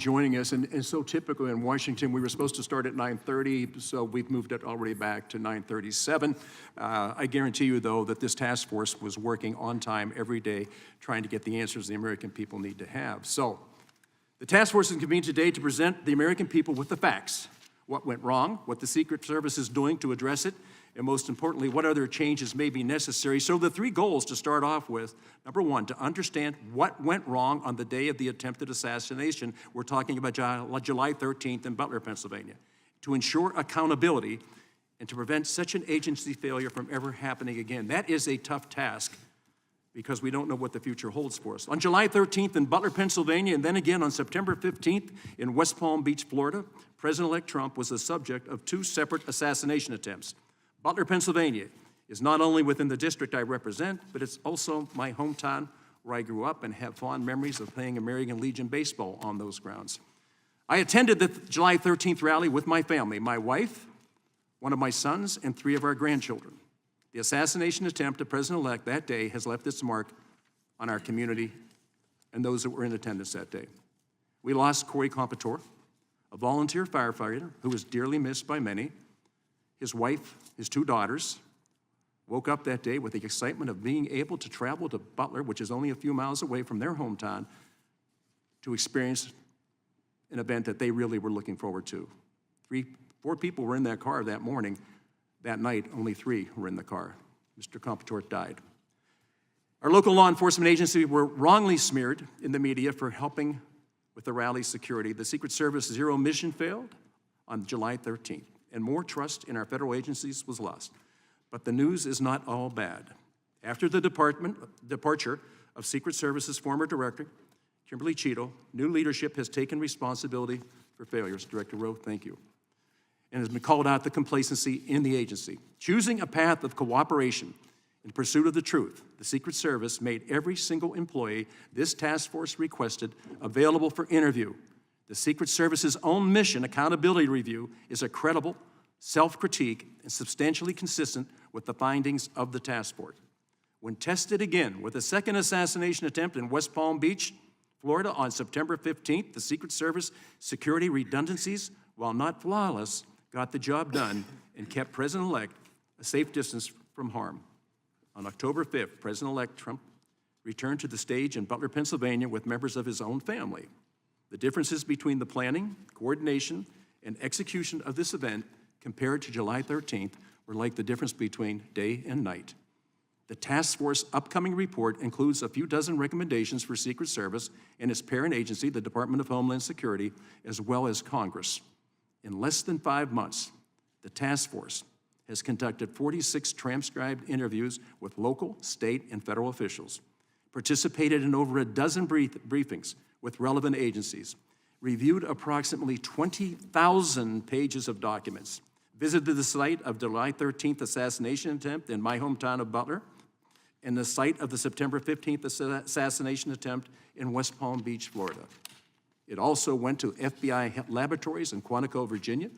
joining us. And so typical in Washington, we were supposed to start at 9:30, so we've moved it already back to 9:37. I guarantee you, though, that this task force was working on time every day, trying to get the answers the American people need to have. So the task force is convened today to present the American people with the facts, what went wrong, what the Secret Service is doing to address it, and most importantly, what other changes may be necessary. So the three goals to start off with: number one, to understand what went wrong on the day of the attempted assassination. We're talking about July 13th in Butler, Pennsylvania. To ensure accountability and to prevent such an agency failure from ever happening again. That is a tough task because we don't know what the future holds for us. On July 13th in Butler, Pennsylvania, and then again on September 15th in West Palm Beach, Florida, President-elect Trump was the subject of two separate assassination attempts. Butler, Pennsylvania is not only within the district I represent, but it's also my hometown where I grew up and have fond memories of playing American Legion baseball on those grounds. I attended the July 13th rally with my family, my wife, one of my sons, and three of our grandchildren. The assassination attempt of President-elect that day has left its mark on our community and those that were in attendance that day. We lost Corey Competore, a volunteer firefighter who was dearly missed by many. His wife, his two daughters, woke up that day with the excitement of being able to travel to Butler, which is only a few miles away from their hometown, to experience an event that they really were looking forward to. Four people were in that car that morning. That night, only three were in the car. Mr. Competore died. Our local law enforcement agency were wrongly smeared in the media for helping with the rally security. The Secret Service Zero mission failed on July 13th. And more trust in our federal agencies was lost. But the news is not all bad. After the departure of Secret Service's former director, Kimberly Cheadle, new leadership has taken responsibility for failures. Director Rowe, thank you. And has been called out the complacency in the agency. Choosing a path of cooperation in pursuit of the truth, the Secret Service made every single employee this task force requested available for interview. The Secret Service's own mission, accountability review, is a credible self-critique and substantially consistent with the findings of the task force. When tested again with a second assassination attempt in West Palm Beach, Florida on September 15th, the Secret Service security redundancies, while not flawless, got the job done and kept President-elect a safe distance from harm. On October 5th, President-elect Trump returned to the stage in Butler, Pennsylvania with members of his own family. The differences between the planning, coordination, and execution of this event compared to July 13th were like the difference between day and night. The task force upcoming report includes a few dozen recommendations for Secret Service and its parent agency, the Department of Homeland Security, as well as Congress. In less than 5 months, the task force has conducted 46 transcribed interviews with local, state, and federal officials, participated in over a dozen briefings with relevant agencies, reviewed approximately 20,000 pages of documents, visited the site of the July 13th assassination attempt in my hometown of Butler, and the site of the September 15th assassination attempt in West Palm Beach, Florida. It also went to FBI laboratories in Quantico, Virginia,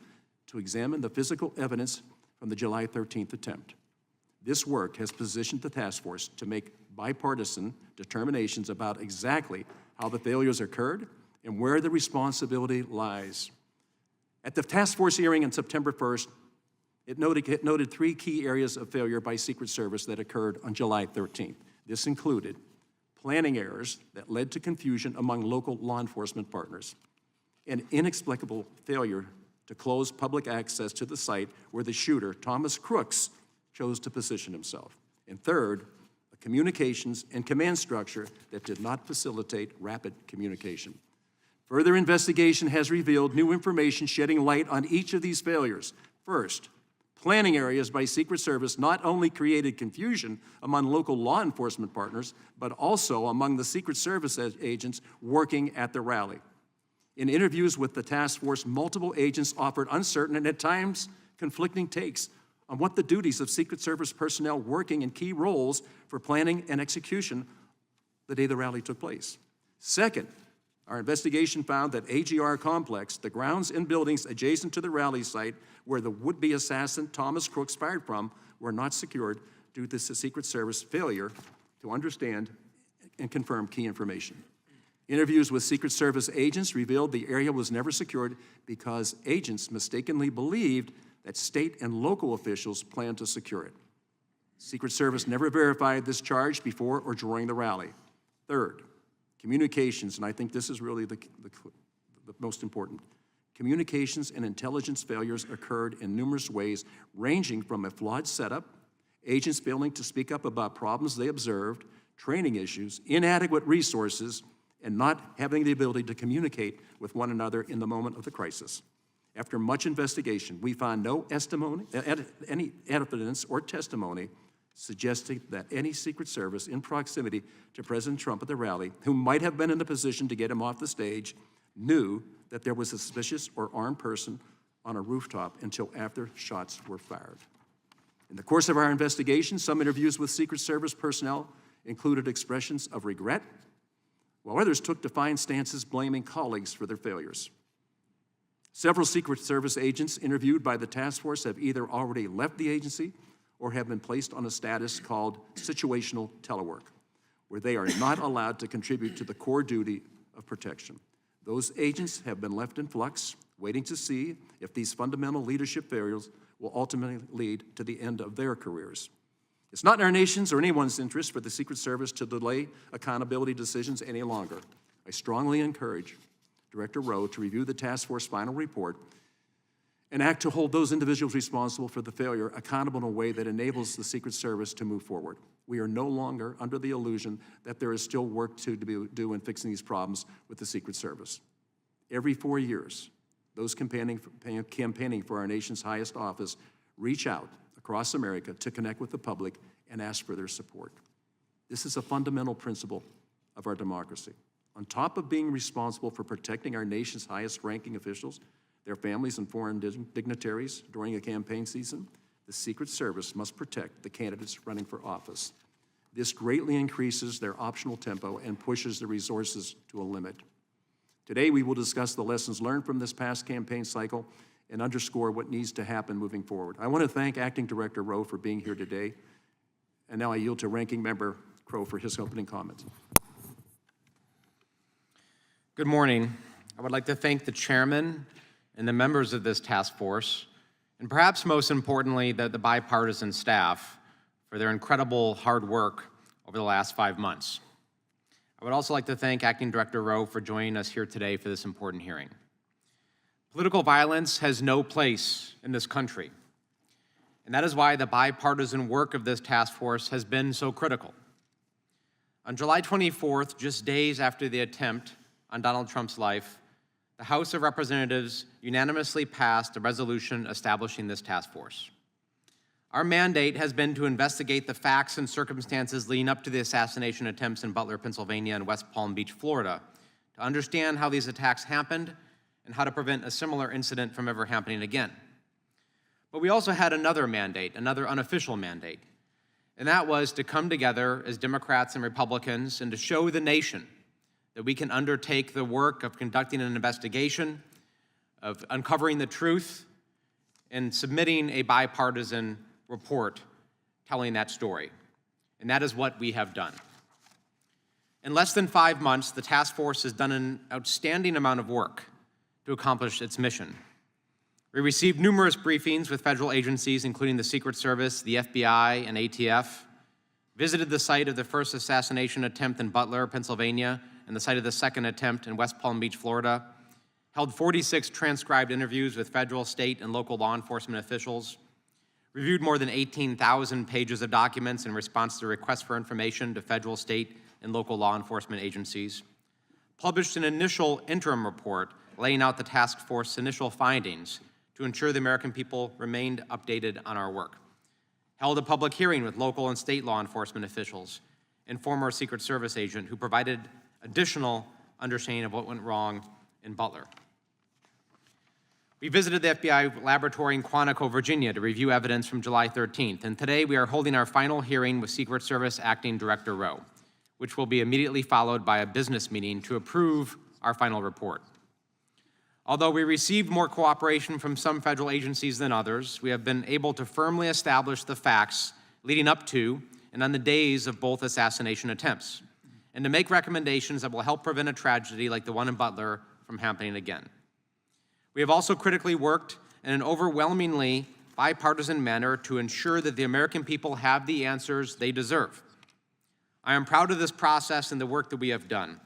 to examine the physical evidence from the July 13th attempt. This work has positioned the task force to make bipartisan determinations about exactly how the failures occurred and where the responsibility lies. At the task force hearing on September 1st, it noted three key areas of failure by Secret Service that occurred on July 13th. This included planning errors that led to confusion among local law enforcement partners, an inexplicable failure to close public access to the site where the shooter, Thomas Crooks, chose to position himself. And third, a communications and command structure that did not facilitate rapid communication. Further investigation has revealed new information shedding light on each of these failures. First, planning areas by Secret Service not only created confusion among local law enforcement partners, but also among the Secret Service agents working at the rally. In interviews with the task force, multiple agents offered uncertain and at times conflicting takes on what the duties of Secret Service personnel working in key roles for planning and execution the day the rally took place. Second, our investigation found that AGR Complex, the grounds and buildings adjacent to the rally site where the would-be assassin Thomas Crooks fired from, were not secured due to the Secret Service failure to understand and confirm key information. Interviews with Secret Service agents revealed the area was never secured because agents mistakenly believed that state and local officials planned to secure it. Secret Service never verified this charge before or during the rally. Third, communications, and I think this is really the most important. Communications and intelligence failures occurred in numerous ways, ranging from a flawed setup, agents failing to speak up about problems they observed, training issues, inadequate resources, and not having the ability to communicate with one another in the moment of the crisis. After much investigation, we found no any evidence or testimony suggesting that any Secret Service in proximity to President Trump at the rally, who might have been in a position to get him off the stage, knew that there was a suspicious or armed person on a rooftop until after shots were fired. In the course of our investigation, some interviews with Secret Service personnel included expressions of regret, while others took defiant stances blaming colleagues for their failures. Several Secret Service agents interviewed by the task force have either already left the agency or have been placed on a status called situational telework, where they are not allowed to contribute to the core duty of protection. Those agents have been left in flux, waiting to see if these fundamental leadership failures will ultimately lead to the end of their careers. It's not in our nation's or anyone's interest for the Secret Service to delay accountability decisions any longer. I strongly encourage Director Rowe to review the task force final report and act to hold those individuals responsible for the failure accountable in a way that enables the Secret Service to move forward. We are no longer under the illusion that there is still work to do in fixing these problems with the Secret Service. Every 4 years, those campaigning for our nation's highest office reach out across America to connect with the public and ask for their support. This is a fundamental principle of our democracy. On top of being responsible for protecting our nation's highest-ranking officials, their families and foreign dignitaries during a campaign season, the Secret Service must protect the candidates running for office. This greatly increases their optional tempo and pushes the resources to a limit. Today, we will discuss the lessons learned from this past campaign cycle and underscore what needs to happen moving forward. I want to thank Acting Director Rowe for being here today, and now I yield to Ranking Member Crow for his opening comments. Good morning. I would like to thank the chairman and the members of this task force, and perhaps most importantly, the bipartisan staff for their incredible hard work over the last 5 months. I would also like to thank Acting Director Rowe for joining us here today for this important hearing. Political violence has no place in this country, and that is why the bipartisan work of this task force has been so critical. On July 24th, just days after the attempt on Donald Trump's life, the House of Representatives unanimously passed a resolution establishing this task force. Our mandate has been to investigate the facts and circumstances leading up to the assassination attempts in Butler, Pennsylvania and West Palm Beach, Florida, to understand how these attacks happened and how to prevent a similar incident from ever happening again. But we also had another mandate, another unofficial mandate, and that was to come together as Democrats and Republicans and to show the nation that we can undertake the work of conducting an investigation, of uncovering the truth, and submitting a bipartisan report telling that story. And that is what we have done. In less than 5 months, the task force has done an outstanding amount of work to accomplish its mission. We received numerous briefings with federal agencies, including the Secret Service, the FBI, and ATF, visited the site of the first assassination attempt in Butler, Pennsylvania, and the site of the second attempt in West Palm Beach, Florida, held 46 transcribed interviews with federal, state, and local law enforcement officials, reviewed more than 18,000 pages of documents in response to requests for information to federal, state, and local law enforcement agencies, published an initial interim report laying out the task force's initial findings to ensure the American people remained updated on our work, held a public hearing with local and state law enforcement officials and former Secret Service agent who provided additional understanding of what went wrong in Butler. We visited the FBI laboratory in Quantico, Virginia to review evidence from July 13th, and today we are holding our final hearing with Secret Service Acting Director Rowe, which will be immediately followed by a business meeting to approve our final report. Although we received more cooperation from some federal agencies than others, we have been able to firmly establish the facts leading up to and on the days of both assassination attempts, and to make recommendations that will help prevent a tragedy like the one in Butler from happening again. We have also critically worked in an overwhelmingly bipartisan manner to ensure that the American people have the answers they deserve. I am proud of this process and the work that we have done.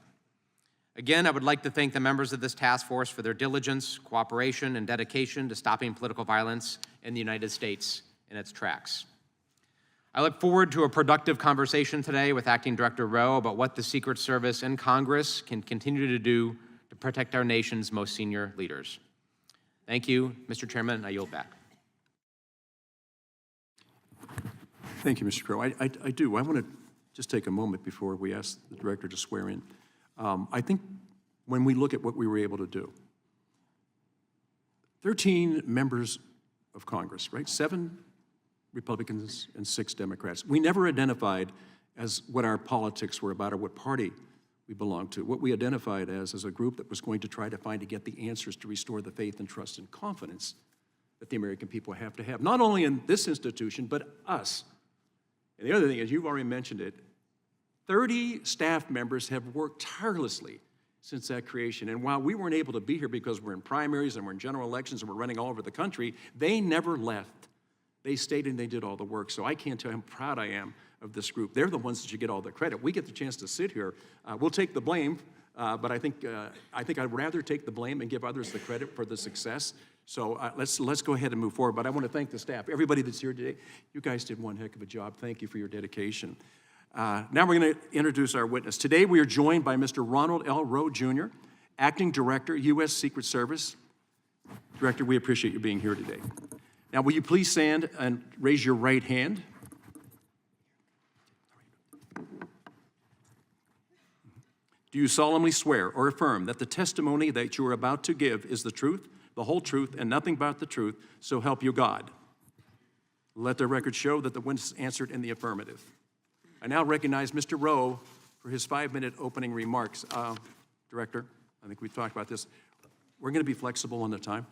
Again, I would like to thank the members of this task force for their diligence, cooperation, and dedication to stopping political violence in the United States in its tracks. I look forward to a productive conversation today with Acting Director Rowe about what the Secret Service and Congress can continue to do to protect our nation's most senior leaders. Thank you, Mr. Chairman. I yield back. Thank you, Mr. Crow. I do. I want to just take a moment before we ask the director to swear in. I think when we look at what we were able to do, 13 members of Congress, right? 7 Republicans and 6 Democrats. We never identified as what our politics were about or what party we belonged to. What we identified as a group that was going to try to get the answers to restore the faith and trust and confidence that the American people have to have, not only in this institution, but us. And the other thing is, you've already mentioned it, 30 staff members have worked tirelessly since that creation. And while we weren't able to be here because we're in primaries and we're in general elections and we're running all over the country, they never left. They stayed and they did all the work. So I can't tell you how proud I am of this group. They're the ones that should get all the credit. We get the chance to sit here. We'll take the blame, but I think I'd rather take the blame and give others the credit for the success. So let's go ahead and move forward. But I want to thank the staff, everybody that's here today. You guys did one heck of a job. Thank you for your dedication. Now we're going to introduce our witness. Today we are joined by Mr. Ronald L. Rowe, Jr., Acting Director, U.S. Secret Service. Director, we appreciate you being here today. Now, will you please stand and raise your right hand? Do you solemnly swear or affirm that the testimony that you are about to give is the truth, the whole truth, and nothing but the truth, so help you God? Let the record show that the witness answered in the affirmative. I now recognize Mr. Rowe for his 5-minute opening remarks. Director, I think we've talked about this. We're going to be flexible on the time.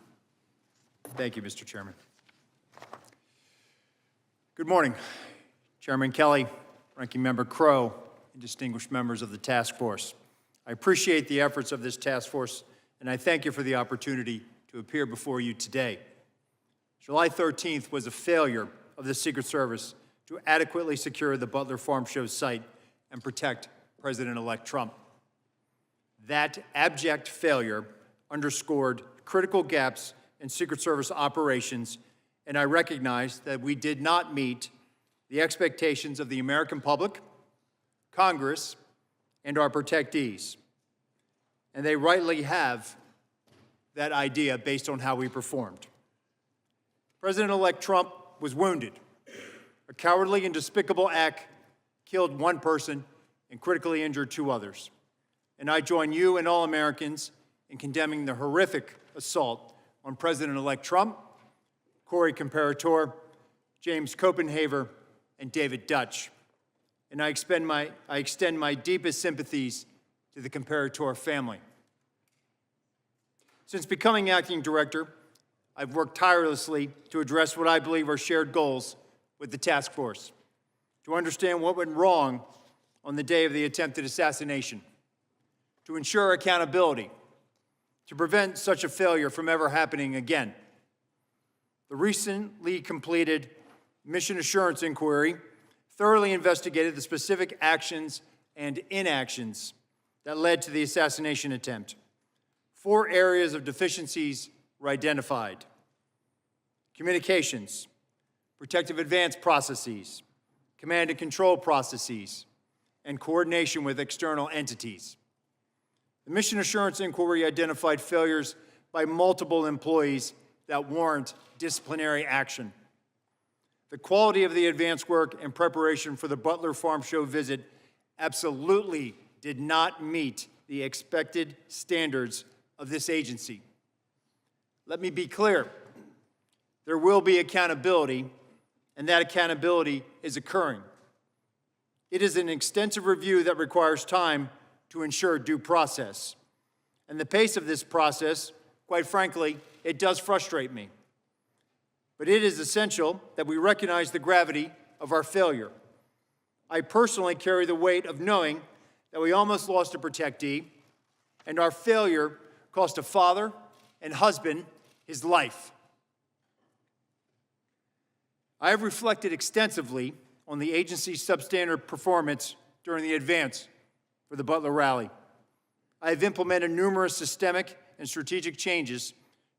Thank you, Mr. Chairman. Good morning, Chairman Kelly, Ranking Member Crowe, and distinguished members of the task force. I appreciate the efforts of this task force, and I thank you for the opportunity to appear before you today. July 13th was a failure of the Secret Service to adequately secure the Butler Farm Show site and protect President-elect Trump. That abject failure underscored critical gaps in Secret Service operations, and I recognize that we did not meet the expectations of the American public, Congress, and our protectees. And they rightly have that idea based on how we performed. President-elect Trump was wounded. A cowardly and despicable act killed 1 person and critically injured 2 others. And I join you and all Americans in condemning the horrific assault on President-elect Trump, Corey Comparator, James Copenhaver, and David Dutch. And I extend my deepest sympathies to the Comparator family. Since becoming acting director, I've worked tirelessly to address what I believe are shared goals with the task force, to understand what went wrong on the day of the attempted assassination, to ensure accountability, to prevent such a failure from ever happening again. The recently completed mission assurance inquiry thoroughly investigated the specific actions and inactions that led to the assassination attempt. 4 areas of deficiencies were identified: communications, protective advance processes, command and control processes, and coordination with external entities. The mission assurance inquiry identified failures by multiple employees that warrant disciplinary action. The quality of the advance work and preparation for the Butler Farm Show visit absolutely did not meet the expected standards of this agency. Let me be clear. There will be accountability, and that accountability is occurring. It is an extensive review that requires time to ensure due process. And the pace of this process, quite frankly, it does frustrate me. But it is essential that we recognize the gravity of our failure. I personally carry the weight of knowing that we almost lost a protectee, and our failure cost a father and husband his life. I have reflected extensively on the agency's substandard performance during the advance for the Butler rally. I have implemented numerous systemic and strategic changes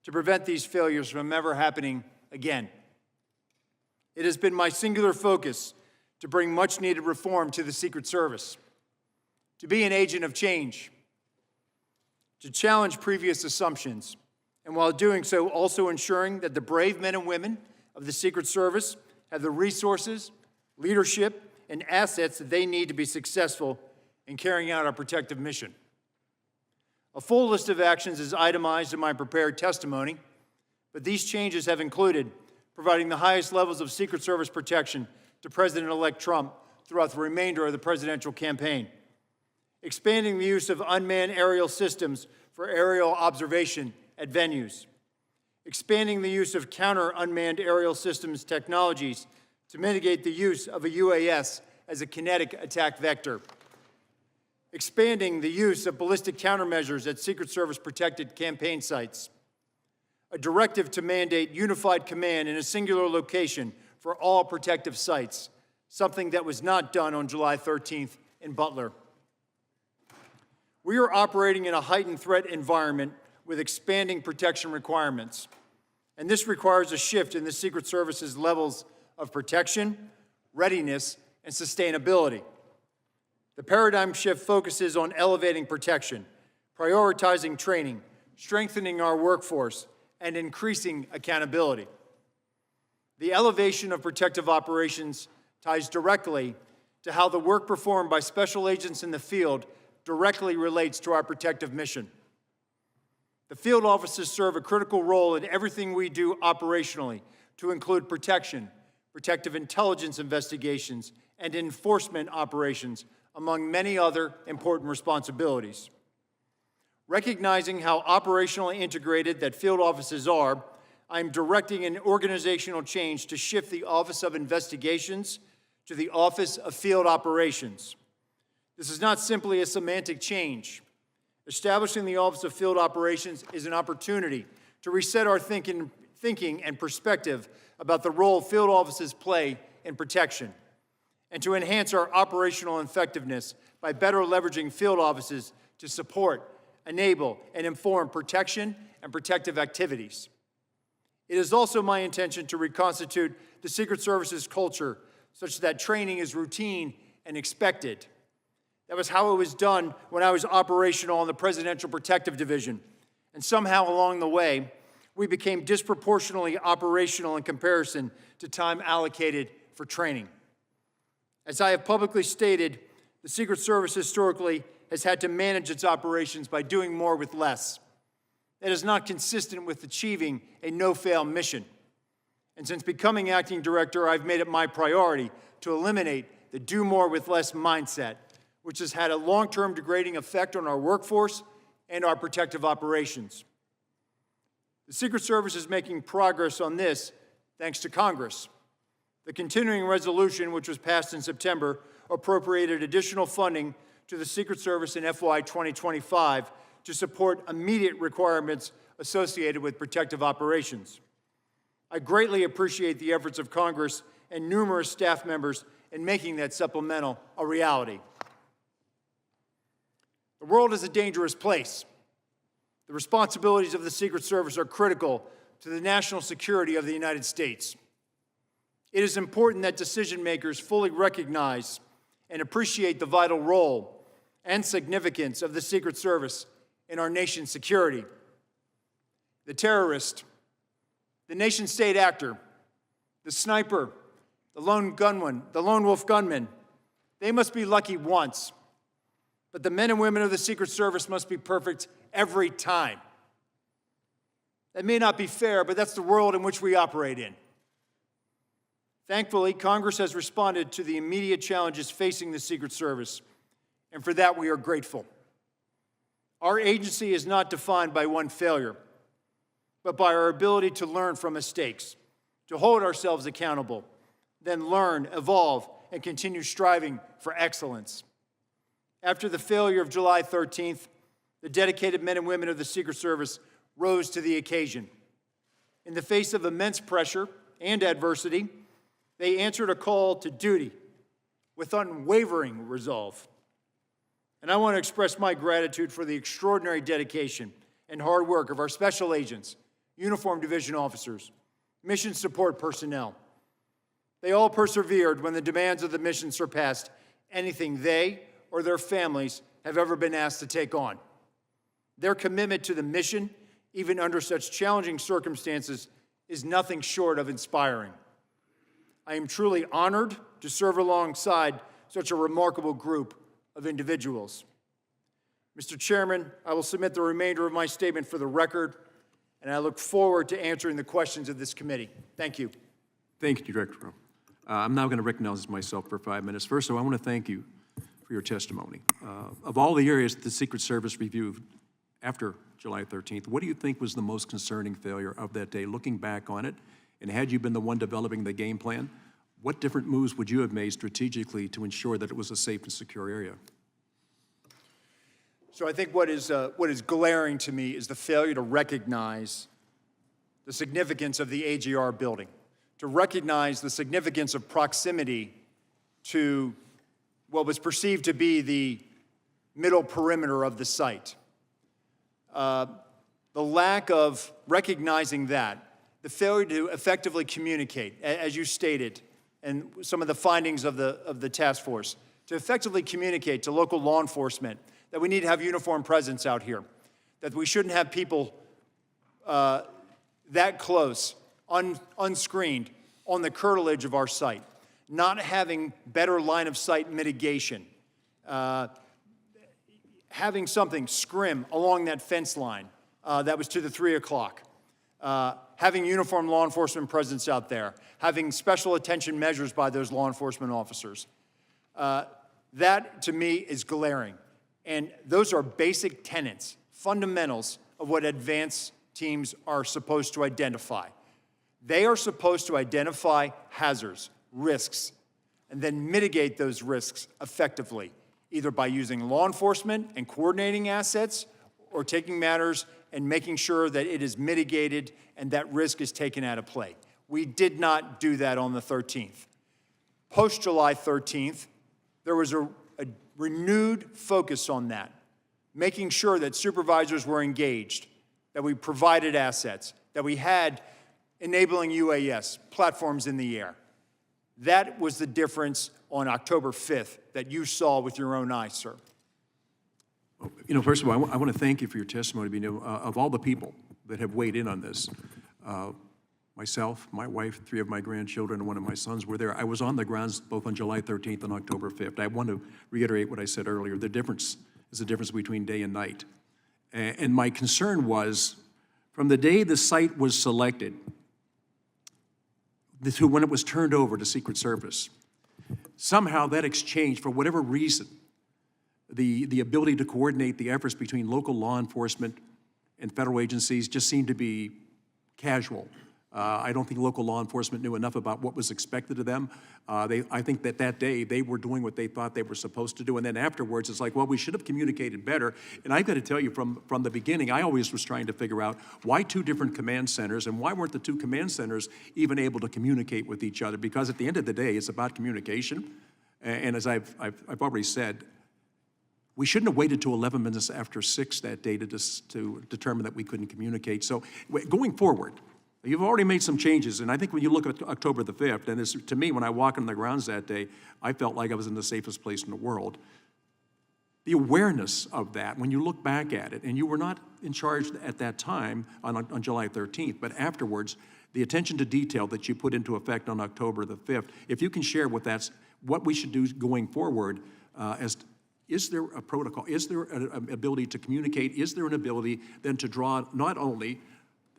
to prevent these failures from ever happening again. It has been my singular focus to bring much-needed reform to the Secret Service, to be an agent of change, to challenge previous assumptions, and while doing so, also ensuring that the brave men and women of the Secret Service have the resources, leadership, and assets that they need to be successful in carrying out our protective mission. A full list of actions is itemized in my prepared testimony, but these changes have included providing the highest levels of Secret Service protection to President-elect Trump throughout the remainder of the presidential campaign, expanding the use of unmanned aerial systems for aerial observation at venues, expanding the use of counter-unmanned aerial systems technologies to mitigate the use of a UAS as a kinetic attack vector, expanding the use of ballistic countermeasures at Secret Service-protected campaign sites, a directive to mandate unified command in a singular location for all protective sites, something that was not done on July 13th in Butler. We are operating in a heightened threat environment with expanding protection requirements, and this requires a shift in the Secret Service's levels of protection, readiness, and sustainability. The paradigm shift focuses on elevating protection, prioritizing training, strengthening our workforce, and increasing accountability. The elevation of protective operations ties directly to how the work performed by special agents in the field directly relates to our protective mission. The field officers serve a critical role in everything we do operationally, to include protection, protective intelligence investigations, and enforcement operations, among many other important responsibilities. Recognizing how operationally integrated that field offices are, I am directing an organizational change to shift the Office of Investigations to the Office of Field Operations. This is not simply a semantic change. Establishing the Office of Field Operations is an opportunity to reset our thinking and perspective about the role field offices play in protection, and to enhance our operational effectiveness by better leveraging field offices to support, enable, and inform protection and protective activities. It is also my intention to reconstitute the Secret Service's culture such that training is routine and expected. That was how it was done when I was operational in the Presidential Protective Division, and somehow along the way, we became disproportionately operational in comparison to time allocated for training. As I have publicly stated, the Secret Service historically has had to manage its operations by doing more with less. That is not consistent with achieving a no-fail mission. And since becoming acting director, I've made it my priority to eliminate the do more with less mindset, which has had a long-term degrading effect on our workforce and our protective operations. The Secret Service is making progress on this thanks to Congress. The continuing resolution, which was passed in September, appropriated additional funding to the Secret Service in FY 2025 to support immediate requirements associated with protective operations. I greatly appreciate the efforts of Congress and numerous staff members in making that supplemental a reality. The world is a dangerous place. The responsibilities of the Secret Service are critical to the national security of the United States. It is important that decision makers fully recognize and appreciate the vital role and significance of the Secret Service in our nation's security. The terrorist, the nation-state actor, the sniper, the lone wolf gunman, they must be lucky once. But the men and women of the Secret Service must be perfect every time. That may not be fair, but that's the world in which we operate in. Thankfully, Congress has responded to the immediate challenges facing the Secret Service, and for that we are grateful. Our agency is not defined by one failure, but by our ability to learn from mistakes, to hold ourselves accountable, then learn, evolve, and continue striving for excellence. After the failure of July 13th, the dedicated men and women of the Secret Service rose to the occasion. In the face of immense pressure and adversity, they answered a call to duty with unwavering resolve. And I want to express my gratitude for the extraordinary dedication and hard work of our special agents, uniformed division officers, mission support personnel. They all persevered when the demands of the mission surpassed anything they or their families have ever been asked to take on. Their commitment to the mission, even under such challenging circumstances, is nothing short of inspiring. I am truly honored to serve alongside such a remarkable group of individuals. Mr. Chairman, I will submit the remainder of my statement for the record, and I look forward to answering the questions of this committee. Thank you. Thank you, Director Rowe. I'm now going to recognize myself for 5 minutes. First of all, I want to thank you for your testimony. Of all the areas the Secret Service reviewed after July 13th, what do you think was the most concerning failure of that day, looking back on it? And had you been the one developing the game plan, what different moves would you have made strategically to ensure that it was a safe and secure area? So I think what is glaring to me is the failure to recognize the significance of the AGR building, to recognize the significance of proximity to what was perceived to be the middle perimeter of the site. The lack of recognizing that, the failure to effectively communicate, as you stated, and some of the findings of the task force, to effectively communicate to local law enforcement that we need to have uniformed presence out here, that we shouldn't have people that close, unscreened, on the curtilage of our site, not having better line of sight mitigation, having something scrim along that fence line that was to the 3 o'clock, having uniformed law enforcement presence out there, having special attention measures by those law enforcement officers. That, to me, is glaring. And those are basic tenets, fundamentals of what advance teams are supposed to identify. They are supposed to identify hazards, risks, and then mitigate those risks effectively, either by using law enforcement and coordinating assets, or taking matters and making sure that it is mitigated and that risk is taken out of play. We did not do that on the 13th. Post-July 13th, there was a renewed focus on that, making sure that supervisors were engaged, that we provided assets, that we had enabling UAS, platforms in the air. That was the difference on October 5th that you saw with your own eyes, sir. You know, first of all, I want to thank you for your testimony. You know, of all the people that have weighed in on this, myself, my wife, 3 of my grandchildren, and 1 of my sons were there. I was on the grounds both on July 13th and October 5th. I want to reiterate what I said earlier. The difference is the difference between day and night. And my concern was, from the day the site was selected to when it was turned over to Secret Service, somehow that exchange, for whatever reason, the ability to coordinate the efforts between local law enforcement and federal agencies just seemed to be casual. I don't think local law enforcement knew enough about what was expected of them. I think that day they were doing what they thought they were supposed to do, and then afterwards it's like, well, we should have communicated better. And I've got to tell you, from the beginning, I always was trying to figure out why 2 different command centers, and why weren't the 2 command centers even able to communicate with each other? Because at the end of the day, it's about communication. And as I've already said, we shouldn't have waited till 11 minutes after 6 that day to determine that we couldn't communicate. So going forward, you've already made some changes, and I think when you look at October the 5th, and it's, to me, when I walked on the grounds that day, I felt like I was in the safest place in the world. The awareness of that, when you look back at it, and you were not in charge at that time on July 13th, but afterwards, the attention to detail that you put into effect on October the 5th, if you can share with us what we should do going forward, is there a protocol? Is there an ability to communicate? Is there an ability then to draw not only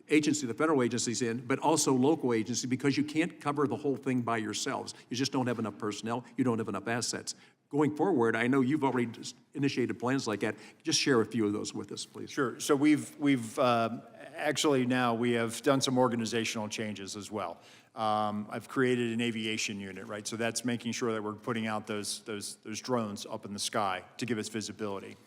the federal agencies in, but also local agencies, because you can't cover the whole thing by yourselves. You just don't have enough personnel, you don't have enough assets. Going forward, I know you've already initiated plans like that. Just share a few of those with us, please. Sure. So we've Actually, now we have done some organizational changes as well. I've created an aviation unit, right? So that's making sure that we're putting out those drones up in the sky to give us visibility.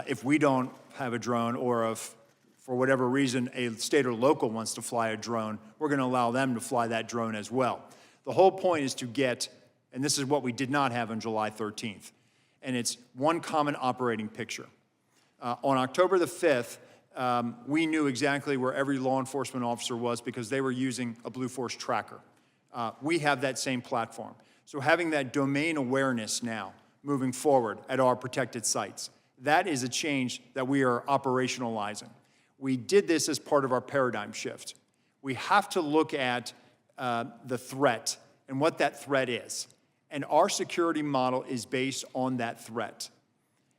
If we don't have a drone, or if for whatever reason a state or local wants to fly a drone, we're going to allow them to fly that drone as well. The whole point is to get, and this is what we did not have on July 13th, and it's one common operating picture. On October the 5th, we knew exactly where every law enforcement officer was because they were using a Blue Force tracker. We have that same platform. So having that domain awareness now moving forward at our protected sites, that is a change that we are operationalizing. We did this as part of our paradigm shift. We have to look at the threat and what that threat is. And our security model is based on that threat.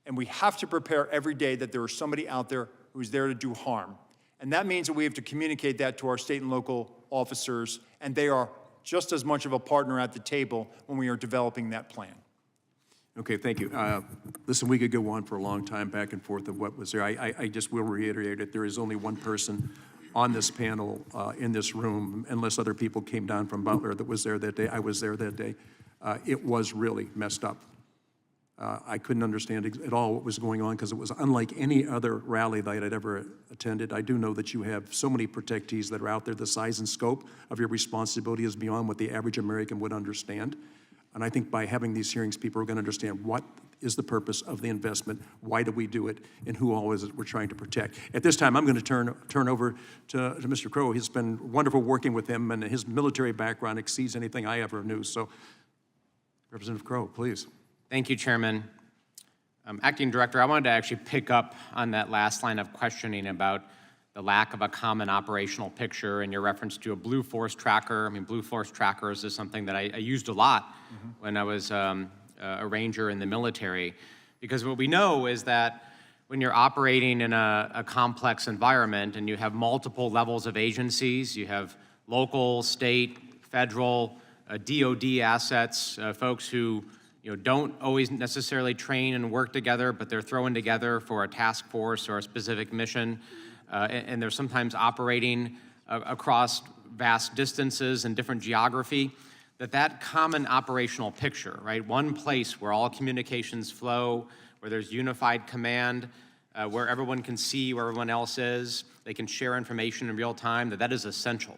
And we have to prepare every day that there is somebody out there who's there to do harm. And that means that we have to communicate that to our state and local officers, and they are just as much of a partner at the table when we are developing that plan. Okay, thank you. Listen, we could go on for a long time back and forth of what was there. I just will reiterate it. There is only one person on this panel in this room, unless other people came down from Butler, that was there that day. I was there that day. It was really messed up. I couldn't understand at all what was going on because it was unlike any other rally that I'd ever attended. I do know that you have so many protectees that are out there. The size and scope of your responsibility is beyond what the average American would understand. And I think by having these hearings, people are going to understand what is the purpose of the investment, why do we do it, and who all is it we're trying to protect. At this time, I'm going to turn over to Mr. Crowe. It's been wonderful working with him, and his military background exceeds anything I ever knew. So, Representative Crowe, please. Thank you, Chairman. Acting Director, I wanted to actually pick up on that last line of questioning about the lack of a common operational picture and your reference to a Blue Force tracker. I mean, Blue Force trackers is something that I used a lot when I was a ranger in the military, because what we know is that when you're operating in a complex environment and you have multiple levels of agencies, you have local, state, federal, DOD assets, folks who don't always necessarily train and work together, but they're thrown together for a task force or a specific mission. And they're sometimes operating across vast distances and different geography, that common operational picture, right? One place where all communications flow, where there's unified command, where everyone can see where everyone else is, they can share information in real time, that is essential,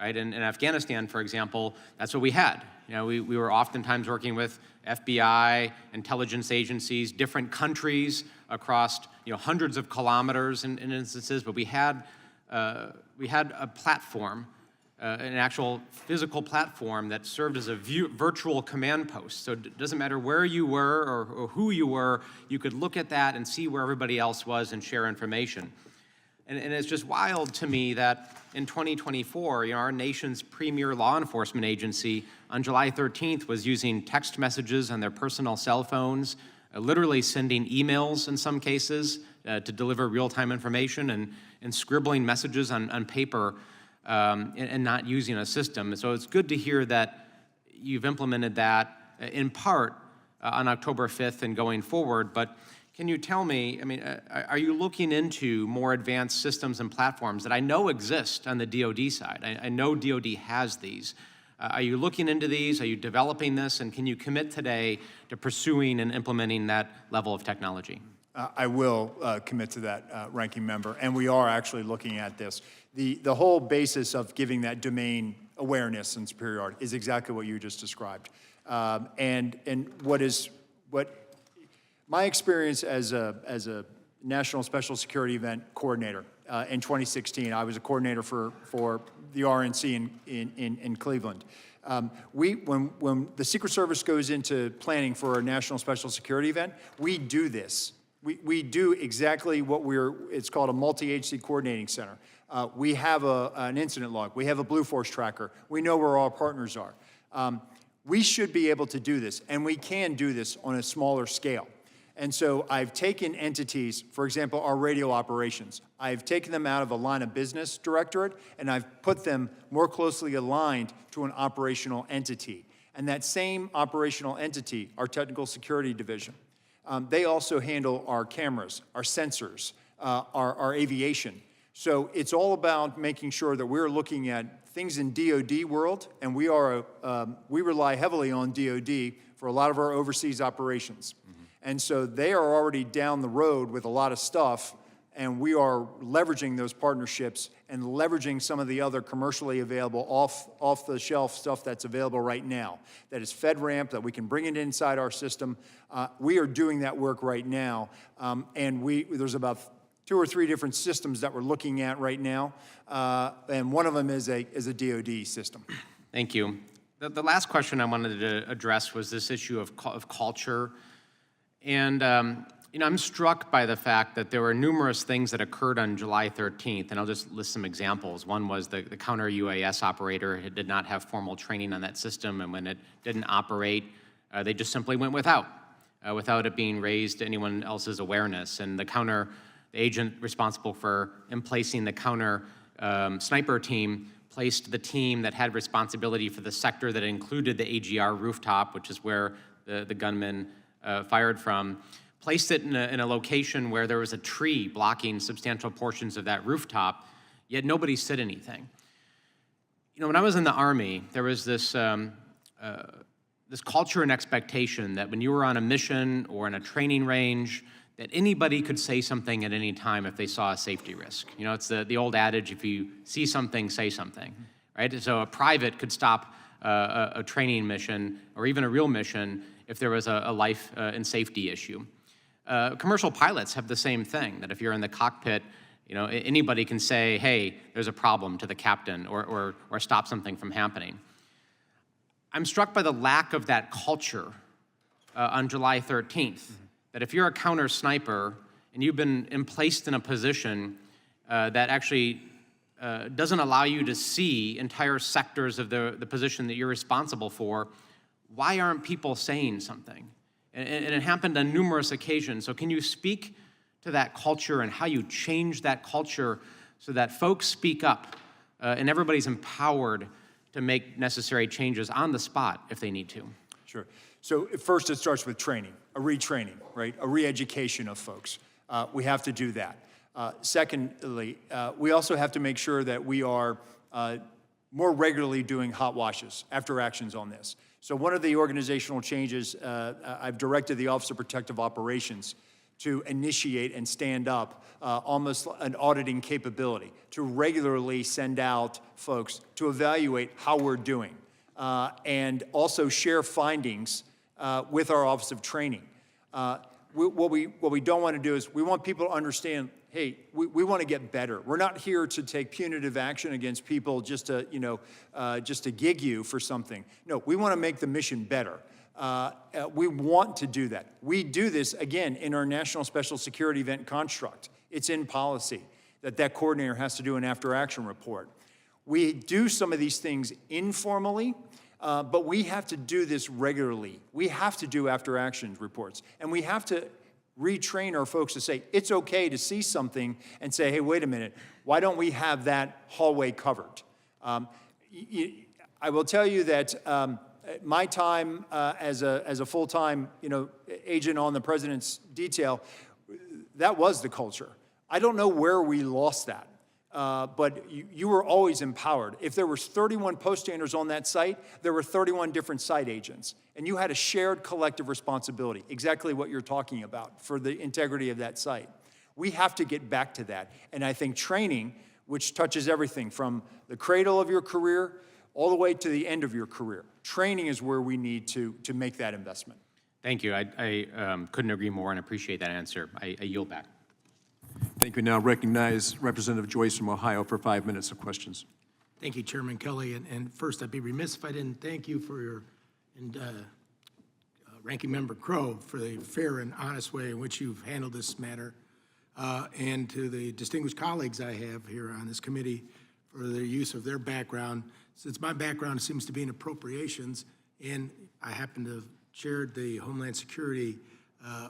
right? In Afghanistan, for example, that's what we had. We were oftentimes working with FBI, intelligence agencies, different countries across hundreds of kilometers in instances, but we had a platform, an actual physical platform that served as a virtual command post. So it doesn't matter where you were or who you were, you could look at that and see where everybody else was and share information. And it's just wild to me that in 2024, our nation's premier law enforcement agency on July 13th was using text messages on their personal cell phones, literally sending emails in some cases to deliver real-time information, and scribbling messages on paper and not using a system. So it's good to hear that you've implemented that in part on October 5th and going forward, but can you tell me, are you looking into more advanced systems and platforms that I know exist on the DoD side? I know DoD has these. Are you looking into these? Are you developing this? And can you commit today to pursuing and implementing that level of technology? I will commit to that, Ranking Member, and we are actually looking at this. The whole basis of giving that domain awareness and superiority is exactly what you just described. And what my experience as a National Special Security Event coordinator in 2016, I was a coordinator for the RNC in Cleveland. When the Secret Service goes into planning for a National Special Security Event, we do this. We do exactly what it's called a multi-agency coordinating center. We have an incident log. We have a Blue Force tracker. We know where our partners are. We should be able to do this, and we can do this on a smaller scale. And so I've taken entities, for example, our radio operations. I've taken them out of a line of business directorate, and I've put them more closely aligned to an operational entity. And that same operational entity, our technical security division, they also handle our cameras, our sensors, our aviation. So it's all about making sure that we're looking at things in DoD world, and we rely heavily on DoD for a lot of our overseas operations. And so they are already down the road with a lot of stuff, and we are leveraging those partnerships and leveraging some of the other commercially available off-the-shelf stuff that's available right now, that is FedRAMP, that we can bring it inside our system. We are doing that work right now, and there's about 2 or 3 different systems that we're looking at right now, and one of them is a DoD system. Thank you. The last question I wanted to address was this issue of culture. And I'm struck by the fact that there were numerous things that occurred on July 13th, and I'll just list some examples. One was the counter UAS operator did not have formal training on that system, and when it didn't operate, they just simply went without it being raised to anyone else's awareness. And the agent responsible for emplacing the counter sniper team placed the team that had responsibility for the sector that included the AGR rooftop, which is where the gunman fired from, placed it in a location where there was a tree blocking substantial portions of that rooftop, yet nobody said anything. When I was in the Army, there was this culture and expectation that when you were on a mission or in a training range, that anybody could say something at any time if they saw a safety risk. It's the old adage, if you see something, say something, right? So a private could stop a training mission or even a real mission if there was a life and safety issue. Commercial pilots have the same thing, that if you're in the cockpit, anybody can say, hey, there's a problem to the captain or stop something from happening. I'm struck by the lack of that culture on July 13th, that if you're a counter sniper and you've been placed in a position that actually doesn't allow you to see entire sectors of the position that you're responsible for, why aren't people saying something? And it happened on numerous occasions. So can you speak to that culture and how you change that culture so that folks speak up and everybody's empowered to make necessary changes on the spot if they need to? Sure. So first it starts with training, a retraining, right? A re-education of folks. We have to do that. Secondly, we also have to make sure that we are more regularly doing hot washes, after actions on this. So one of the organizational changes, I've directed the Office of Protective Operations to initiate and stand up almost an auditing capability, to regularly send out folks to evaluate how we're doing, and also share findings with our Office of Training. What we don't want to do is we want people to understand, hey, we want to get better. We're not here to take punitive action against people just to gig you for something. No, we want to make the mission better. We want to do that. We do this, again, in our National Special Security Event construct. It's in policy that coordinator has to do an after-action report. We do some of these things informally, but we have to do this regularly. We have to do after-action reports, and we have to retrain our folks to say, it's okay to see something and say, hey, wait a minute, why don't we have that hallway covered? I will tell you that my time as a full-time agent on the President's detail, that was the culture. I don't know where we lost that. But you were always empowered. If there was 31 poststanders on that site, there were 31 different site agents. And you had a shared collective responsibility, exactly what you're talking about, for the integrity of that site. We have to get back to that. And I think training, which touches everything from the cradle of your career all the way to the end of your career, training is where we need to make that investment. Thank you. I couldn't agree more and appreciate that answer. I yield back. Thank you. Now recognize Representative Joyce from Ohio for 5 minutes of questions. Thank you, Chairman Kelly. And first, I'd be remiss if I didn't thank you for your, Ranking Member Crowe, for the fair and honest way in which you've handled this matter, and to the distinguished colleagues I have here on this committee for the use of their background. Since my background seems to be in appropriations, and I happen to have chaired the Homeland Security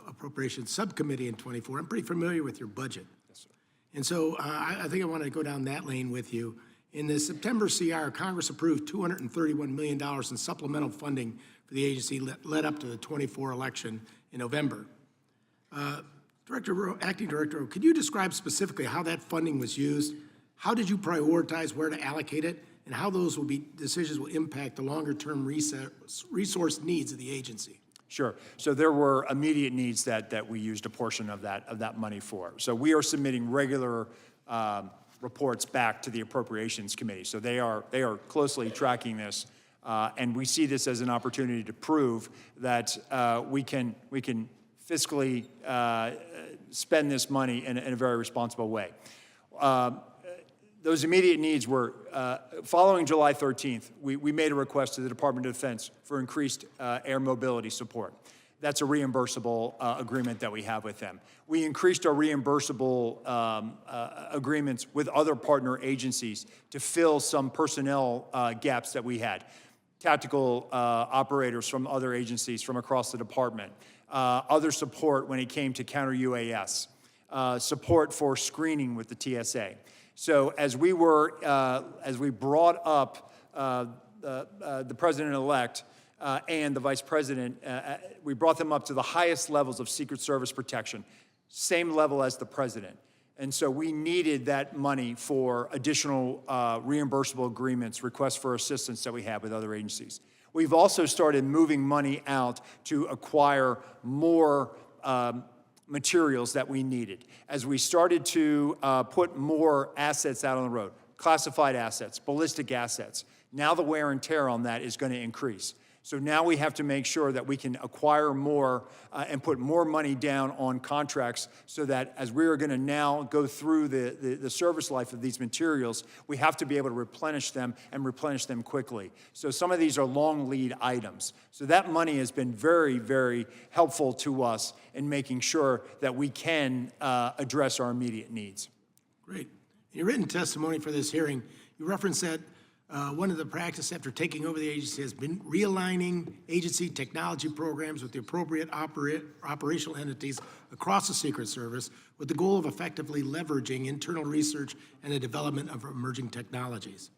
Appropriations Subcommittee in '24, I'm pretty familiar with your budget. Yes, sir. And so I think I want to go down that lane with you. In the September CR, Congress approved $231 million in supplemental funding for the agency led up to the '24 election in November. Director Rowe, Acting Director Rowe, could you describe specifically how that funding was used? How did you prioritize where to allocate it, and how those decisions will impact the longer-term resource needs of the agency? Sure. So there were immediate needs that we used a portion of that money for. So we are submitting regular reports back to the Appropriations Committee. So they are closely tracking this, and we see this as an opportunity to prove that we can fiscally spend this money in a very responsible way. Those immediate needs were, following July 13th, we made a request to the Department of Defense for increased air mobility support. That's a reimbursable agreement that we have with them. We increased our reimbursable agreements with other partner agencies to fill some personnel gaps that we had. Tactical operators from other agencies from across the department, other support when it came to counter UAS, support for screening with the TSA. So as we brought up the president-elect and the vice president, we brought them up to the highest levels of Secret Service protection, same level as the president. And so we needed that money for additional reimbursable agreements, requests for assistance that we have with other agencies. We've also started moving money out to acquire more materials that we needed. As we started to put more assets out on the road, classified assets, ballistic assets, now the wear and tear on that is going to increase. So now we have to make sure that we can acquire more and put more money down on contracts so that as we are going to now go through the service life of these materials, we have to be able to replenish them and replenish them quickly. So some of these are long lead items. So that money has been very, very helpful to us in making sure that we can address our immediate needs. Great. In your written testimony for this hearing, you referenced that one of the practices after taking over the agency has been realigning agency technology programs with the appropriate operational entities across the Secret Service with the goal of effectively leveraging internal research and the development of emerging technologies.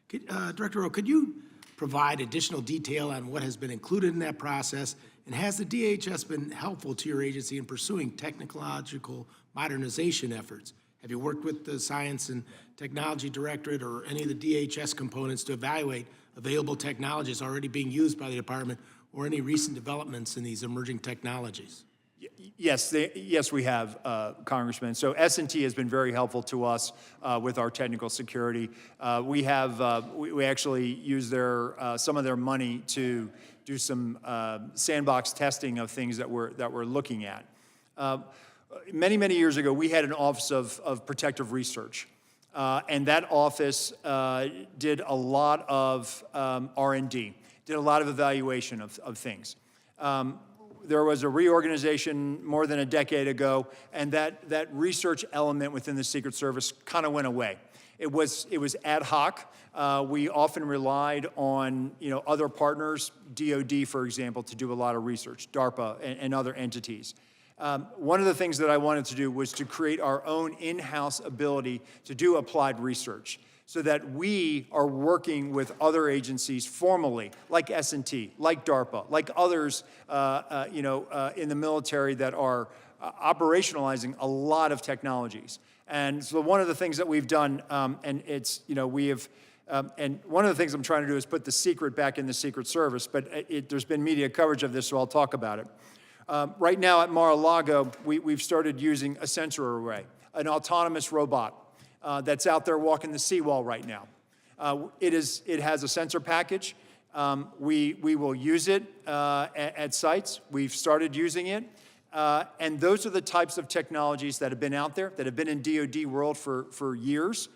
Director Rowe, could you provide additional detail on what has been included in that process, and has the DHS been helpful to your agency in pursuing technological modernization efforts? Have you worked with the Science and Technology Directorate or any of the DHS components to evaluate available technologies already being used by the department or any recent developments in these emerging technologies? Yes, we have, Congressman. So S&T has been very helpful to us with our technical security. We actually use some of their money to do some sandbox testing of things that we're looking at. Many, many years ago, we had an Office of Protective Research, and that office did a lot of R&D, did a lot of evaluation of things. There was a reorganization more than a decade ago, and that research element within the Secret Service kind of went away. It was ad hoc. We often relied on other partners, DoD, for example, to do a lot of research, DARPA and other entities. One of the things that I wanted to do was to create our own in-house ability to do applied research so that we are working with other agencies formally, like S&T, like DARPA, like others in the military that are operationalizing a lot of technologies. And so one of the things that we've done, and one of the things I'm trying to do is put the secret back in the Secret Service, but there's been media coverage of this, so I'll talk about it. Right now at Mar-a-Lago, we've started using a sensor array, an autonomous robot that's out there walking the seawall right now. It has a sensor package. We will use it at sites. We've started using it. And those are the types of technologies that have been out there, that have been in DoD world for years.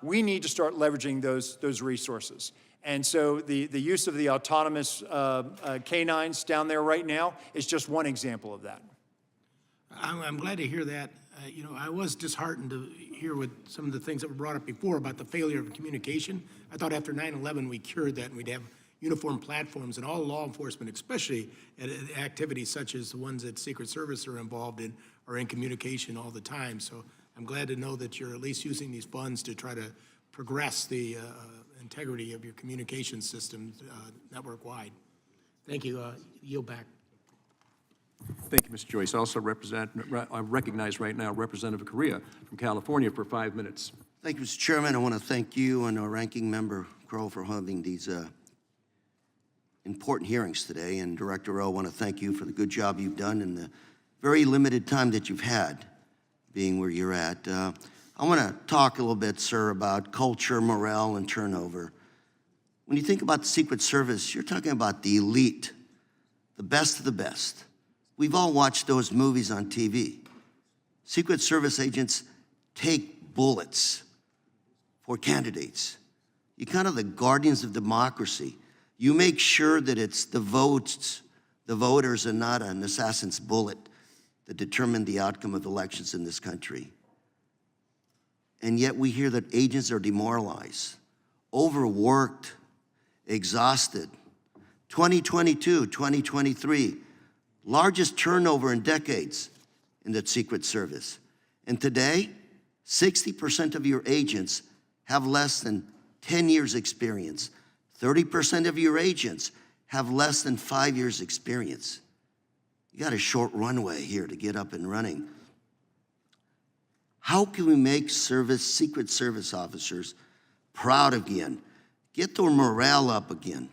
We need to start leveraging those resources. And so the use of the autonomous canines down there right now is just one example of that. I'm glad to hear that. I was disheartened to hear with some of the things that were brought up before about the failure of communication. I thought after 9/11 we cured that and we'd have uniform platforms and all law enforcement, especially at activities such as the ones that Secret Service are involved in, are in communication all the time. So I'm glad to know that you're at least using these funds to try to progress the integrity of your communication systems network-wide. Thank you. Yield back. Thank you, Mr. Joyce. Also I recognize right now Representative Correa from California for 5 minutes. Thank you, Mr. Chairman. I want to thank you and our ranking member, Crow, for holding these important hearings today. And Director Rowe, I want to thank you for the good job you've done in the very limited time that you've had being where you're at. I want to talk a little bit, sir, about culture, morale, and turnover. When you think about the Secret Service, you're talking about the elite, the best of the best. We've all watched those movies on TV. Secret Service agents take bullets for candidates. You're kind of the guardians of democracy. You make sure that it's the votes, the voters, and not an assassin's bullet that determine the outcome of elections in this country. And yet we hear that agents are demoralized, overworked, exhausted. 2022, 2023, largest turnover in decades in the Secret Service. And today, 60% of your agents have less than 10 years experience. 30% of your agents have less than 5 years experience. You got a short runway here to get up and running. How can we make Secret Service officers proud again? Get their morale up again.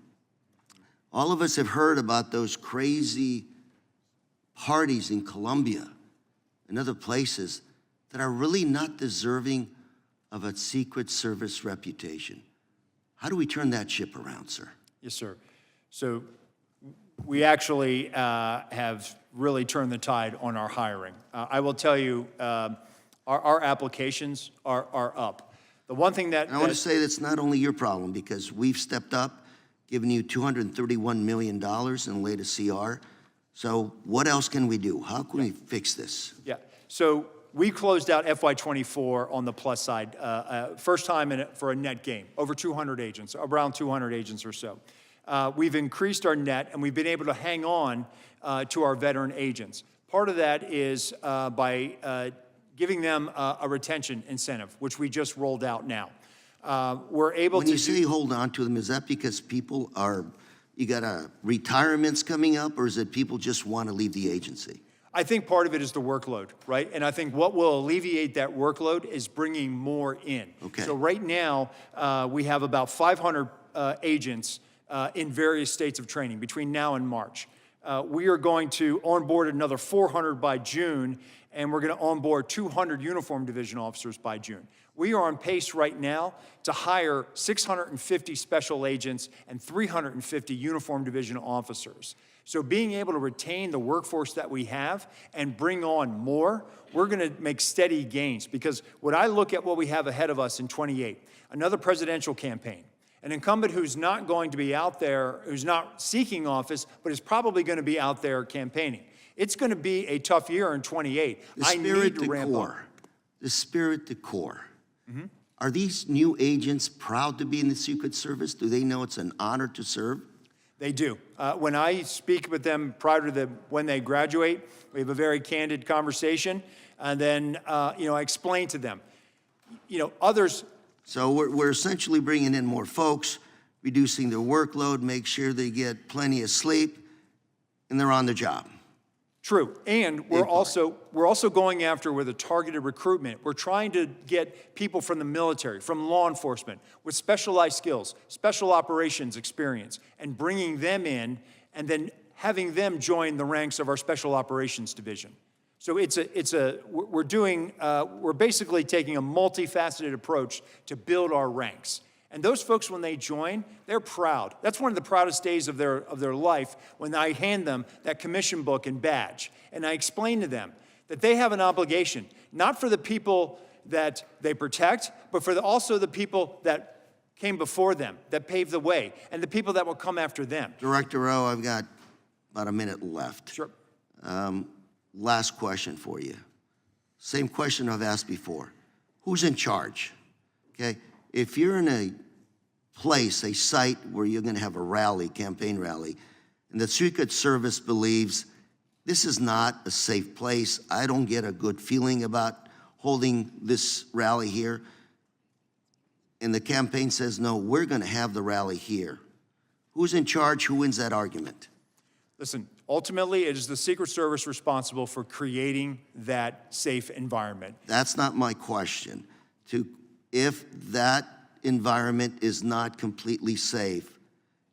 All of us have heard about those crazy parties in Colombia and other places that are really not deserving of a Secret Service reputation. How do we turn that ship around, sir? Yes, sir. So we actually have really turned the tide on our hiring. I will tell you, our applications are up. The one thing that— I want to say that's not only your problem, because we've stepped up, given you $231 million in the latest CR. So what else can we do? How can we fix this? Yeah. So we closed out FY24 on the plus side, first time for a net gain, over 200 agents, around 200 agents or so. We've increased our net, and we've been able to hang on to our veteran agents. Part of that is by giving them a retention incentive, which we just rolled out now. We're able when you say hold on to them, is that because people are, you got retirements coming up, or is it people just want to leave the agency? I think part of it is the workload, right? And I think what will alleviate that workload is bringing more in. Okay. So right now, we have about 500 agents in various states of training between now and March. We are going to onboard another 400 by June, and we're going to onboard 200 uniform division officers by June. We are on pace right now to hire 650 special agents and 350 uniform division officers. So being able to retain the workforce that we have and bring on more, we're going to make steady gains. Because when I look at what we have ahead of us in 28, another presidential campaign, an incumbent who's not going to be out there, who's not seeking office, but is probably going to be out there campaigning. It's going to be a tough year in 28. I need to ramp up. The spirit, the core. Mm-hmm. Are these new agents proud to be in the Secret Service? Do they know it's an honor to serve? They do. When I speak with them prior to when they graduate, we have a very candid conversation, and then I explain to them. Others. So we're essentially bringing in more folks, reducing their workload, make sure they get plenty of sleep, and they're on the job. True, and we're also going after with a targeted recruitment. We're trying to get people from the military, from law enforcement, with specialized skills, special operations experience, and bringing them in, and then having them join the ranks of our Special Operations Division. So we're basically taking a multifaceted approach to build our ranks. And those folks, when they join, they're proud. That's one of the proudest days of their life, when I hand them that commission book and badge. And I explain to them that they have an obligation, not for the people that they protect, but for also the people that came before them, that paved the way, and the people that will come after them. Director Rowe, I've got about a minute left. Sure. Last question for you. Same question I've asked before. Who's in charge? Okay, if you're in a place, a site where you're going to have a rally, campaign rally, and the Secret Service believes this is not a safe place, I don't get a good feeling about holding this rally here, and the campaign says, no, we're going to have the rally here. Who's in charge? Who wins that argument? Listen, ultimately, it is the Secret Service responsible for creating that safe environment. That's not my question. If that environment is not completely safe,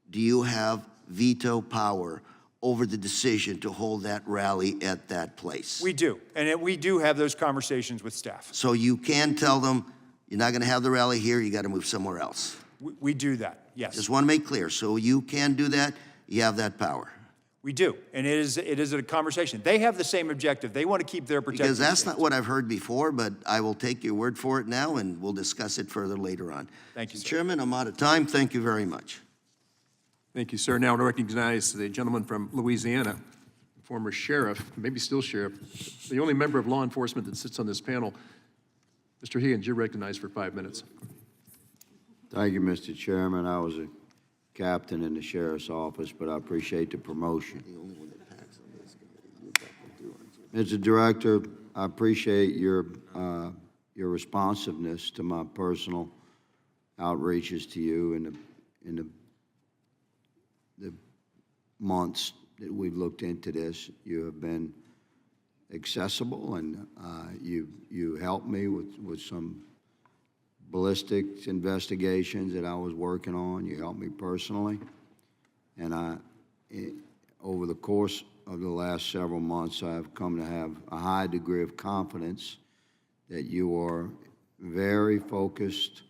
do you have veto power over the decision to hold that rally at that place? We do, and we do have those conversations with staff. So you can tell them, you're not going to have the rally here, you got to move somewhere else. We do that, yes. Just want to make clear. So you can do that, you have that power. We do, and it is a conversation. They have the same objective. They want to keep their protection. Because that's not what I've heard before, but I will take your word for it now, and we'll discuss it further later on. Thank you, sir. Chairman, I'm out of time. Thank you very much. Thank you, sir. Now to recognize the gentleman from Louisiana, former sheriff, maybe still sheriff, the only member of law enforcement that sits on this panel. Mr. Higgins, you're recognized for 5 minutes. Thank you, Mr. Chairman. I was a captain in the sheriff's office, but I appreciate the promotion. Mr. Director, I appreciate your responsiveness to my personal outreaches to you in the months that we've looked into this. You have been accessible, and you helped me with some ballistics investigations that I was working on. You helped me personally, and over the course of the last several months, I've come to have a high degree of confidence that you are very focused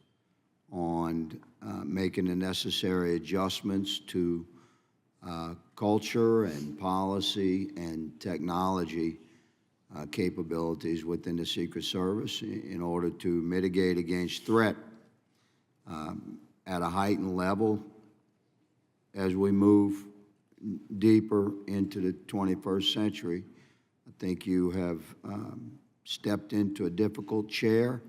on making the necessary adjustments to culture and policy and technology capabilities within the Secret Service in order to mitigate against threat at a heightened level as we move deeper into the 21st century. I think you have stepped into a difficult chair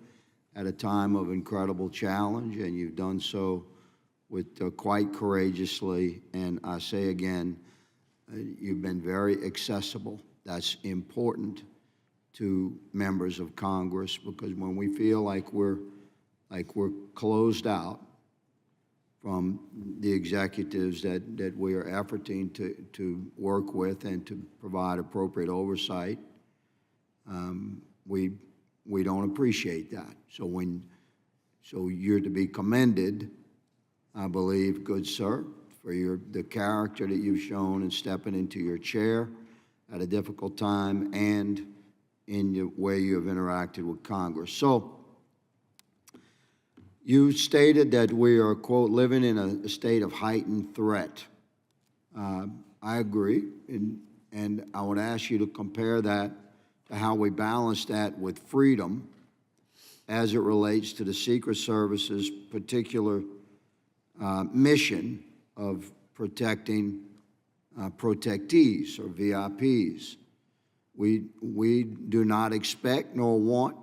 at a time of incredible challenge, and you've done so with quite courageously. And I say again, you've been very accessible. That's important to members of Congress, because when we feel like we're closed out from the executives that we are efforting to work with and to provide appropriate oversight, we don't appreciate that. So you're to be commended, I believe, good sir, for the character that you've shown in stepping into your chair at a difficult time and in the way you have interacted with Congress. So you stated that we are, quote, living in a state of heightened threat. I agree, and I would ask you to compare that to how we balance that with freedom as it relates to the Secret Service's particular mission of protecting protectees or VIPs. We do not expect nor want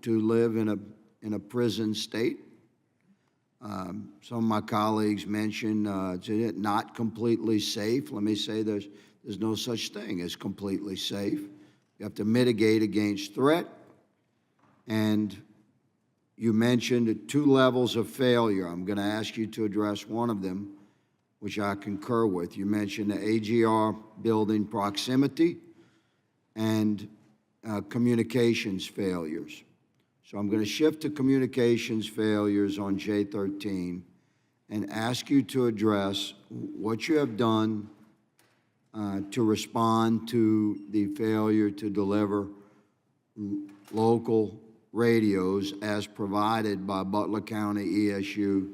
to live in a prison state. Some of my colleagues mentioned it's not completely safe. Let me say there's no such thing as completely safe. You have to mitigate against threat. And you mentioned 2 levels of failure. I'm going to ask you to address one of them, which I concur with. You mentioned the AGR building proximity and communications failures. So I'm going to shift to communications failures on J13 and ask you to address what you have done to respond to the failure to deliver local radios as provided by Butler County ESU,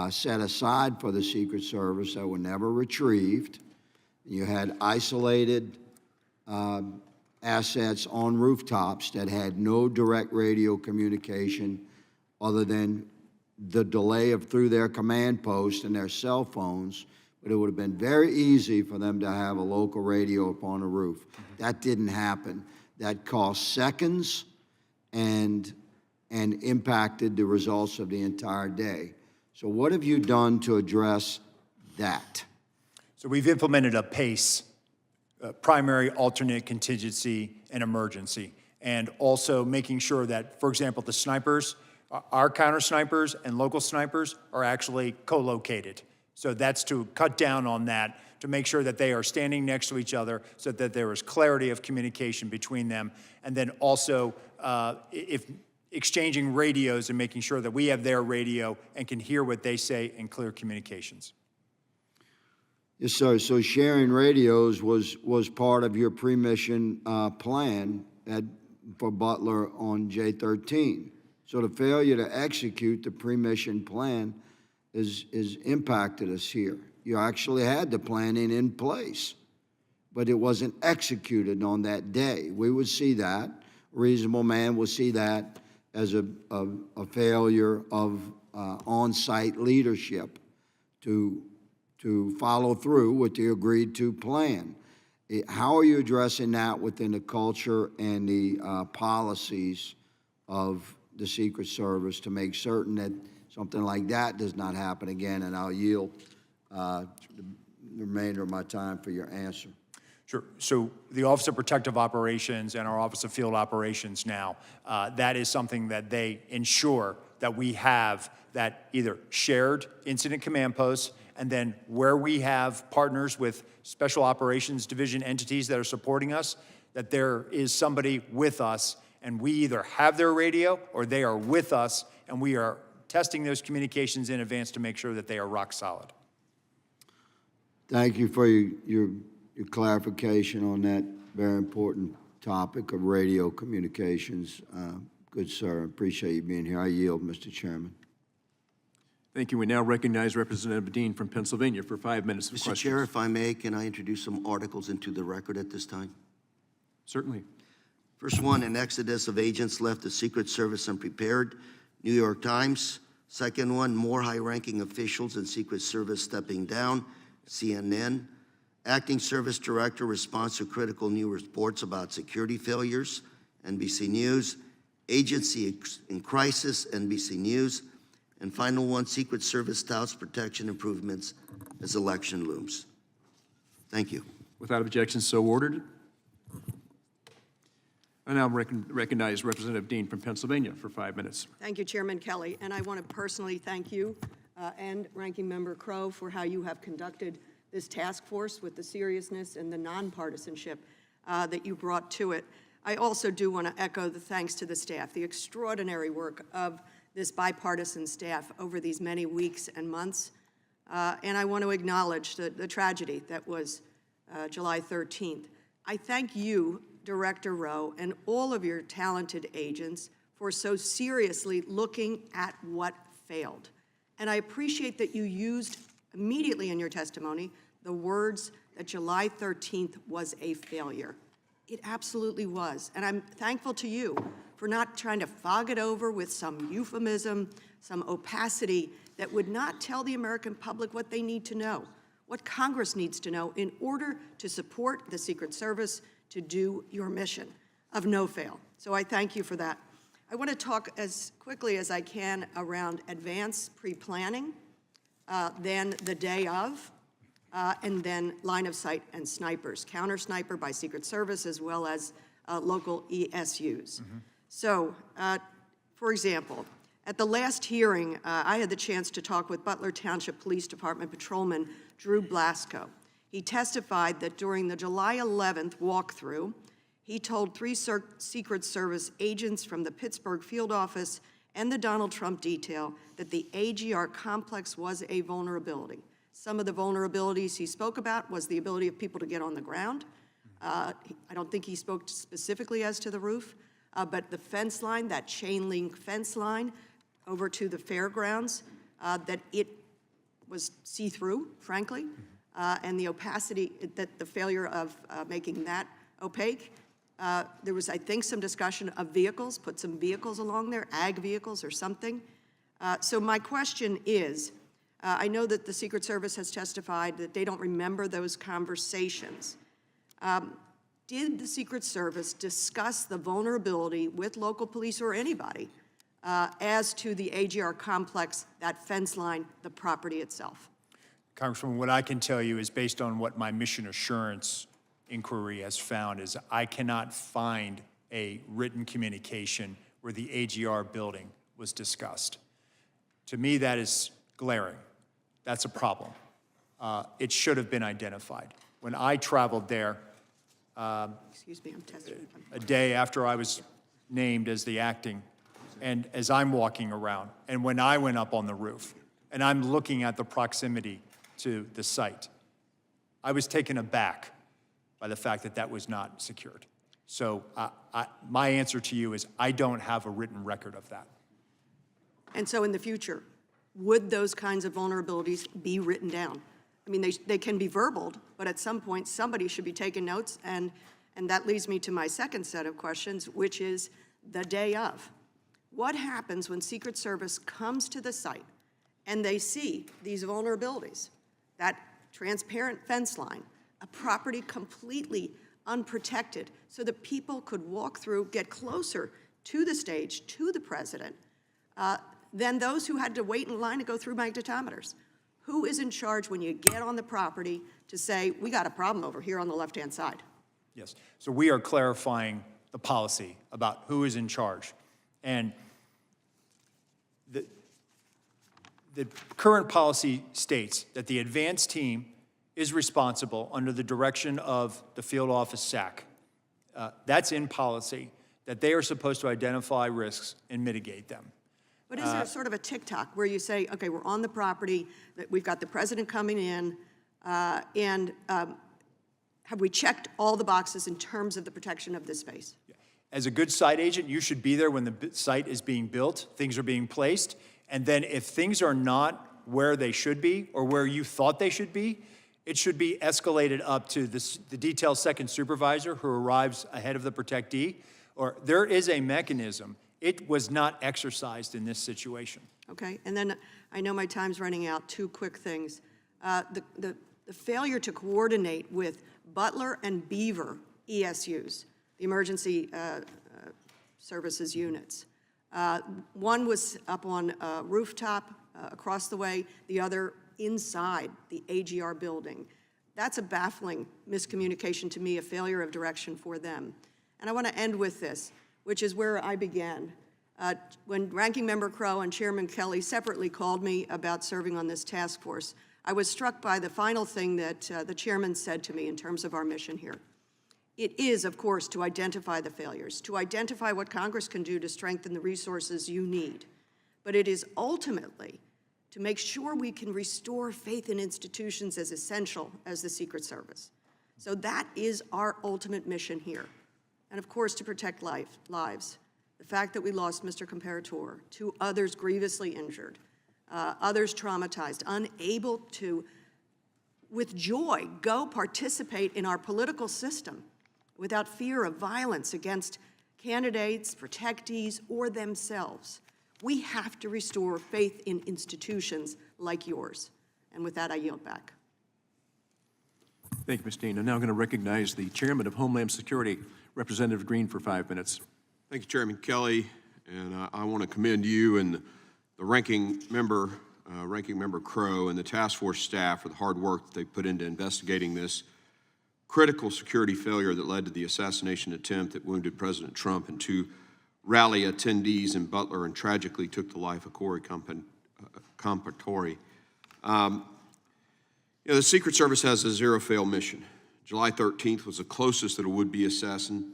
set aside for the Secret Service that were never retrieved. You had isolated assets on rooftops that had no direct radio communication other than the delay through their command post and their cell phones, but it would have been very easy for them to have a local radio up on the roof. That didn't happen. That cost seconds and impacted the results of the entire day. So what have you done to address that? So we've implemented a PACE, primary, alternate, contingency, and emergency, and also making sure that, for example, the snipers, our counter snipers and local snipers are actually co-located. So that's to cut down on that, to make sure that they are standing next to each other so that there is clarity of communication between them. And then also, if exchanging radios and making sure that we have their radio and can hear what they say in clear communications. Yes, sir. So sharing radios was part of your pre-mission plan for Butler on J13. So the failure to execute the pre-mission plan is impacted us here. You actually had the planning in place, but it wasn't executed on that day. We would see that. A reasonable man would see that as a failure of on-site leadership to follow through with the agreed-to plan. How are you addressing that within the culture and the policies of the Secret Service to make certain that something like that does not happen again? And I'll yield the remainder of my time for your answer. Sure. So the Office of Protective Operations and our Office of Field Operations now, that is something that they ensure that we have, that either shared incident command posts, and then where we have partners with Special Operations Division entities that are supporting us, that there is somebody with us, and we either have their radio or they are with us, and we are testing those communications in advance to make sure that they are rock solid. Thank you for your clarification on that very important topic of radio communications. Good, sir. Appreciate you being here. I yield, Mr. Chairman. Thank you. We now recognize Representative Dean from Pennsylvania for 5 minutes of Mr. questions. Chair, if I may, can I introduce some articles into the record at this time? Certainly. First one, an exodus of agents left the Secret Service unprepared, New York Times. Second one, more high-ranking officials in Secret Service stepping down, CNN. Acting Service Director responds to critical new reports about security failures, NBC News. Agency in crisis, NBC News. And final one, Secret Service touts protection improvements as election looms. Thank you. Without objection, so ordered. I now recognize Representative Dean from Pennsylvania for 5 minutes. Thank you, Chairman Kelly. And I want to personally thank you and Ranking Member Crowe for how you have conducted this task force with the seriousness and the nonpartisanship that you brought to it. I also do want to echo the thanks to the staff, the extraordinary work of this bipartisan staff over these many weeks and months. And I want to acknowledge the tragedy that was July 13th. I thank you, Director Rowe, and all of your talented agents for so seriously looking at what failed. And I appreciate that you used immediately in your testimony the words that July 13th was a failure. It absolutely was. And I'm thankful to you for not trying to fog it over with some euphemism, some opacity that would not tell the American public what they need to know, what Congress needs to know in order to support the Secret Service to do your mission of no fail. So I thank you for that. I want to talk as quickly as I can around advanced pre-planning, then the day of, and then line of sight and snipers, counter sniper by Secret Service as well as local ESUs. So, for example, at the last hearing, I had the chance to talk with Butler Township Police Department Patrolman Drew Blasco. He testified that during the July 11th walkthrough, he told 3 Secret Service agents from the Pittsburgh field office and the Donald Trump detail that the AGR complex was a vulnerability. Some of the vulnerabilities he spoke about was the ability of people to get on the ground. I don't think he spoke specifically as to the roof, but the fence line, that chain link fence line over to the fairgrounds, that it was see-through, frankly, and the opacity, that the failure of making that opaque. There was, I think, some discussion of vehicles, put some vehicles along there, ag vehicles or something. So my question is, I know that the Secret Service has testified that they don't remember those conversations. Did the Secret Service discuss the vulnerability with local police or anybody as to the AGR complex, that fence line, the property itself? Congresswoman, what I can tell you is based on what my mission assurance inquiry has found is I cannot find a written communication where the AGR building was discussed. To me, that is glaring. That's a problem. it should have been identified. When I traveled there Excuse me, I'm testing. a day after I was named as the acting, and as I'm walking around, and when I went up on the roof, and I'm looking at the proximity to the site, I was taken aback by the fact that that was not secured. So my answer to you is I don't have a written record of that. And so in the future, would those kinds of vulnerabilities be written down? I mean, they can be verbaled, but at some point, somebody should be taking notes, and that leads me to my second set of questions, which is the day of. What happens when Secret Service comes to the site and they see these vulnerabilities, that transparent fence line, a property completely unprotected, so that people could walk through, get closer to the stage, to the president, than those who had to wait in line to go through magnetometers? Who is in charge when you get on the property to say, we got a problem over here on the left-hand side? Yes. So we are clarifying the policy about who is in charge. And the current policy states that the advance team is responsible under the direction of the field office SAC. That's in policy, that they are supposed to identify risks and mitigate them. But is there sort of a tick-tock where you say, okay, we're on the property, that we've got the president coming in, and have we checked all the boxes in terms of the protection of this space? As a good site agent, you should be there when the site is being built, things are being placed, and then if things are not where they should be or where you thought they should be, it should be escalated up to the detail second supervisor who arrives ahead of the protectee, or there is a mechanism. It was not exercised in this situation. Okay, and then I know my time's running out. Two quick things. The failure to coordinate with Butler and Beaver ESUs, the emergency services units. One was up on a rooftop across the way, the other inside the AGR building. That's a baffling miscommunication to me, a failure of direction for them. And I want to end with this, which is where I began. When Ranking Member Crowe and Chairman Kelly separately called me about serving on this task force, I was struck by the final thing that the chairman said to me in terms of our mission here. It is, of course, to identify the failures, to identify what Congress can do to strengthen the resources you need. But it is ultimately to make sure we can restore faith in institutions as essential as the Secret Service. So that is our ultimate mission here. And of course, to protect lives. The fact that we lost Mr. Comparator, 2 others grievously injured, others traumatized, unable to, with joy, go participate in our political system without fear of violence against candidates, protectees, or themselves. We have to restore faith in institutions like yours. And with that, I yield back. Thank you, Ms. Dean. I'm now going to recognize the Chairman of Homeland Security, Representative Green, for 5 minutes. Thank you, Chairman Kelly, and I want to commend you and the Ranking Member Crowe and the task force staff for the hard work that they put into investigating this critical security failure that led to the assassination attempt that wounded President Trump and 2 rally attendees in Butler and tragically took the life of Corey Comparator. The Secret Service has a zero-fail mission. July 13th was the closest that a would-be assassin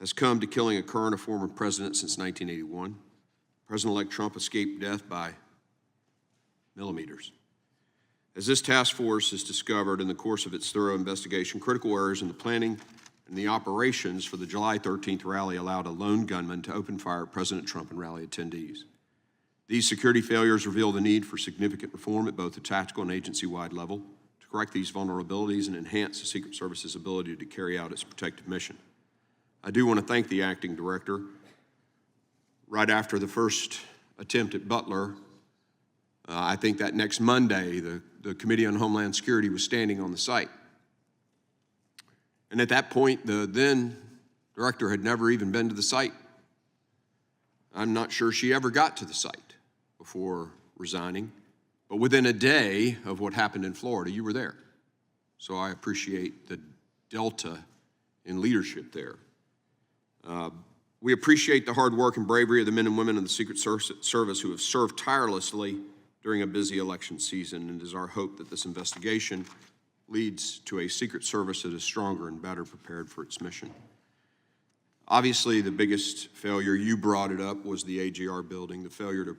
has come to killing a current or former president since 1981. President-elect Trump escaped death by millimeters. As this task force has discovered in the course of its thorough investigation, critical errors in the planning and the operations for the July 13th rally allowed a lone gunman to open fire at President Trump and rally attendees. These security failures reveal the need for significant reform at both the tactical and agency-wide level to correct these vulnerabilities and enhance the Secret Service's ability to carry out its protective mission. I do want to thank the acting director. Right after the first attempt at Butler, I think that next Monday, the Committee on Homeland Security was standing on the site. And at that point, the then director had never even been to the site. I'm not sure she ever got to the site before resigning. But within a day of what happened in Florida, you were there. So I appreciate the delta in leadership there. We appreciate the hard work and bravery of the men and women of the Secret Service who have served tirelessly during a busy election season, and it is our hope that this investigation leads to a Secret Service that is stronger and better prepared for its mission. Obviously, the biggest failure, you brought it up, was the AGR building, the failure to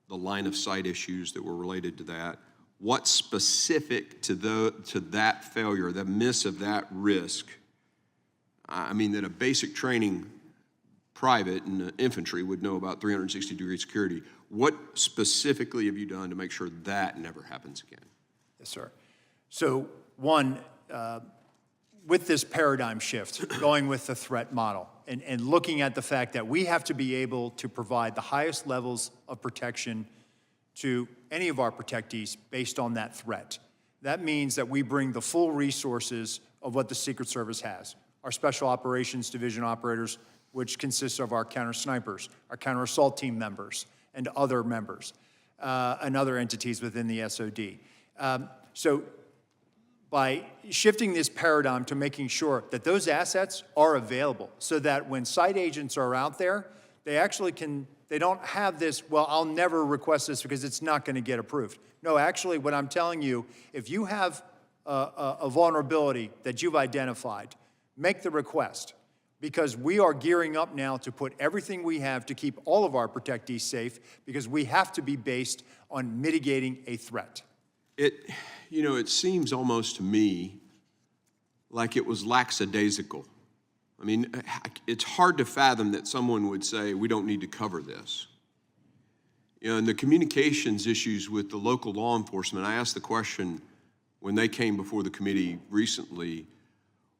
the line of sight issues that were related to that. What's specific to that failure, the miss of that risk? I mean, that a basic training private in the infantry would know about 360-degree security. What specifically have you done to make sure that never happens again? Yes, sir. So one, with this paradigm shift, going with the threat model and looking at the fact that we have to be able to provide the highest levels of protection to any of our protectees based on that threat. That means that we bring the full resources of what the Secret Service has. Our Special Operations Division operators, which consists of our counter snipers, our counter assault team members, and other members, and other entities within the SOD. So by shifting this paradigm to making sure that those assets are available so that when site agents are out there, they actually they don't have this, well, I'll never request this because it's not going to get approved. No, actually, what I'm telling you, if you have a vulnerability that you've identified, make the request, because we are gearing up now to put everything we have to keep all of our protectees safe, because we have to be based on mitigating a threat. You know, it seems almost to me like it was lackadaisical. I mean, it's hard to fathom that someone would say, we don't need to cover this. You know, and the communications issues with the local law enforcement, I asked the question when they came before the committee recently,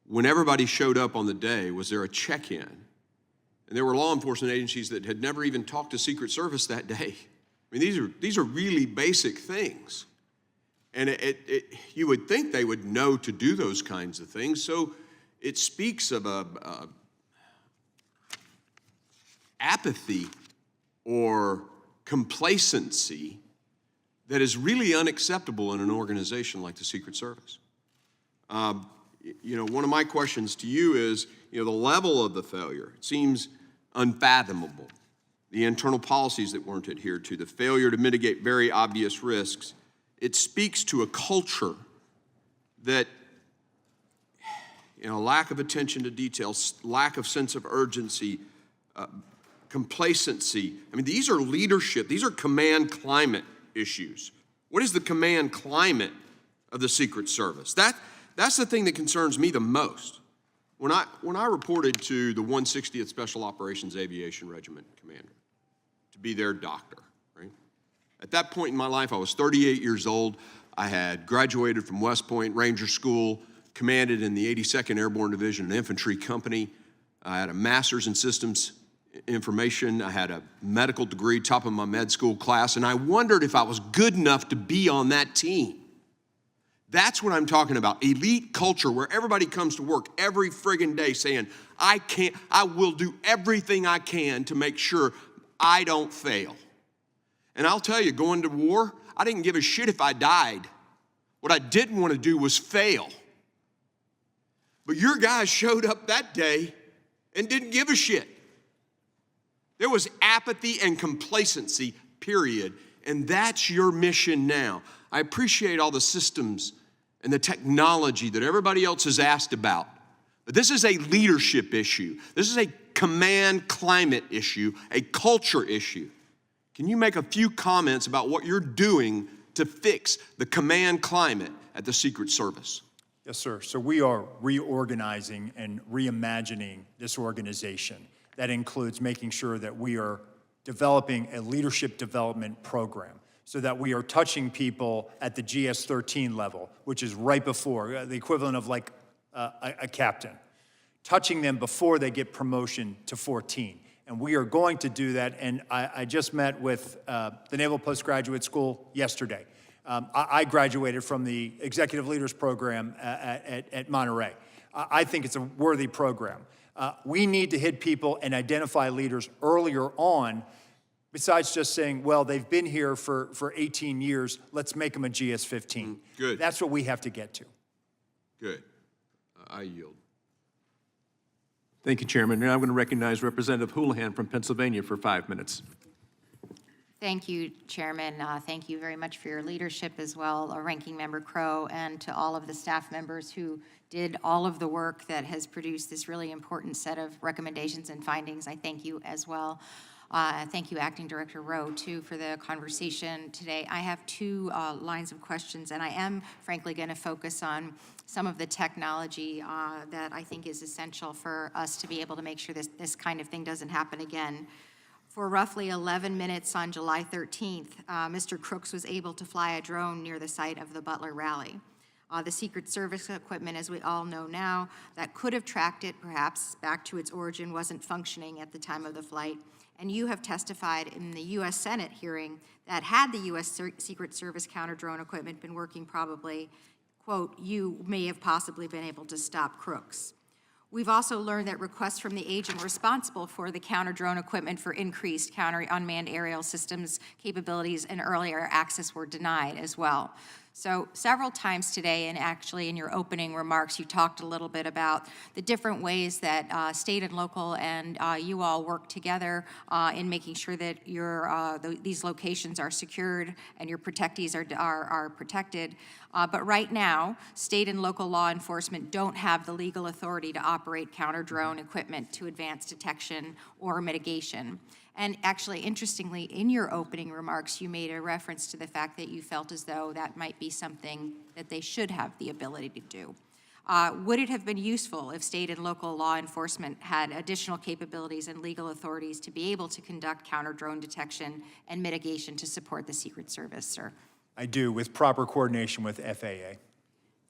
when everybody showed up on the day, was there a check-in? And there were law enforcement agencies that had never even talked to Secret Service that day. I mean, these are really basic things. And you would think they would know to do those kinds of things. So it speaks of apathy or complacency that is really unacceptable in an organization like the Secret Service. You know, one of my questions to you is, you know, the level of the failure. It seems unfathomable. The internal policies that weren't adhered to, the failure to mitigate very obvious risks. It speaks to a culture that, you know, lack of attention to details, lack of sense of urgency, complacency. I mean, these are leadership, these are command climate issues. What is the command climate of the Secret Service? That's the thing that concerns me the most. When I reported to the 160th Special Operations Aviation Regiment commander to be their doctor, right? At that point in my life, I was 38 years old. I had graduated from West Point Ranger School, commanded in the 82nd Airborne Division, an infantry company. I had a master's in systems information. I had a medical degree, top of my med school class, and I wondered if I was good enough to be on that team. That's what I'm talking about, elite culture where everybody comes to work every friggin' day saying, I will do everything I can to make sure I don't fail. And I'll tell you, going to war, I didn't give a shit if I died. What I didn't want to do was fail. But your guys showed up that day and didn't give a shit. There was apathy and complacency, period. And that's your mission now. I appreciate all the systems and the technology that everybody else has asked about. But this is a leadership issue. This is a command climate issue, a culture issue. Can you make a few comments about what you're doing to fix the command climate at the Secret Service? Yes, sir. So we are reorganizing and reimagining this organization. That includes making sure that we are developing a leadership development program so that we are touching people at the GS-13 level, which is right before, the equivalent of like a captain, touching them before they get promotion to 14. And we are going to do that, and I just met with the Naval Postgraduate School yesterday. I graduated from the Executive Leaders Program at Monterey. I think it's a worthy program. We need to hit people and identify leaders earlier on, besides just saying, well, they've been here for 18 years, let's make them a GS-15. Good. That's what we have to get to. Good. I yield. Thank you, Chairman. Now I'm going to recognize Representative Houlihan from Pennsylvania for 5 minutes. Thank you, Chairman. Thank you very much for your leadership as well, Ranking Member Crowe, and to all of the staff members who did all of the work that has produced this really important set of recommendations and findings. I thank you as well. Thank you, Acting Director Rowe, too, for the conversation today. I have two lines of questions, and I am, frankly, going to focus on some of the technology that I think is essential for us to be able to make sure this kind of thing doesn't happen again. For roughly 11 minutes on July 13th, Mr. Crooks was able to fly a drone near the site of the Butler rally. The Secret Service equipment, as we all know now, that could have tracked it perhaps back to its origin wasn't functioning at the time of the flight. And you have testified in the U.S. Senate hearing that had the U.S. Secret Service counter-drone equipment been working probably, quote, you may have possibly been able to stop Crooks. We've also learned that requests from the agent responsible for the counter-drone equipment for increased counter-unmanned aerial systems capabilities and earlier access were denied as well. So several times today, and actually in your opening remarks, you talked a little bit about the different ways that state and local and you all work together in making sure that these locations are secured and your protectees are protected. But right now, state and local law enforcement don't have the legal authority to operate counter-drone equipment to advance detection or mitigation. And actually, interestingly, in your opening remarks, you made a reference to the fact that you felt as though that might be something that they should have the ability to do. Would it have been useful if state and local law enforcement had additional capabilities and legal authorities to be able to conduct counter-drone detection and mitigation to support the Secret Service, sir? I do, with proper coordination with FAA.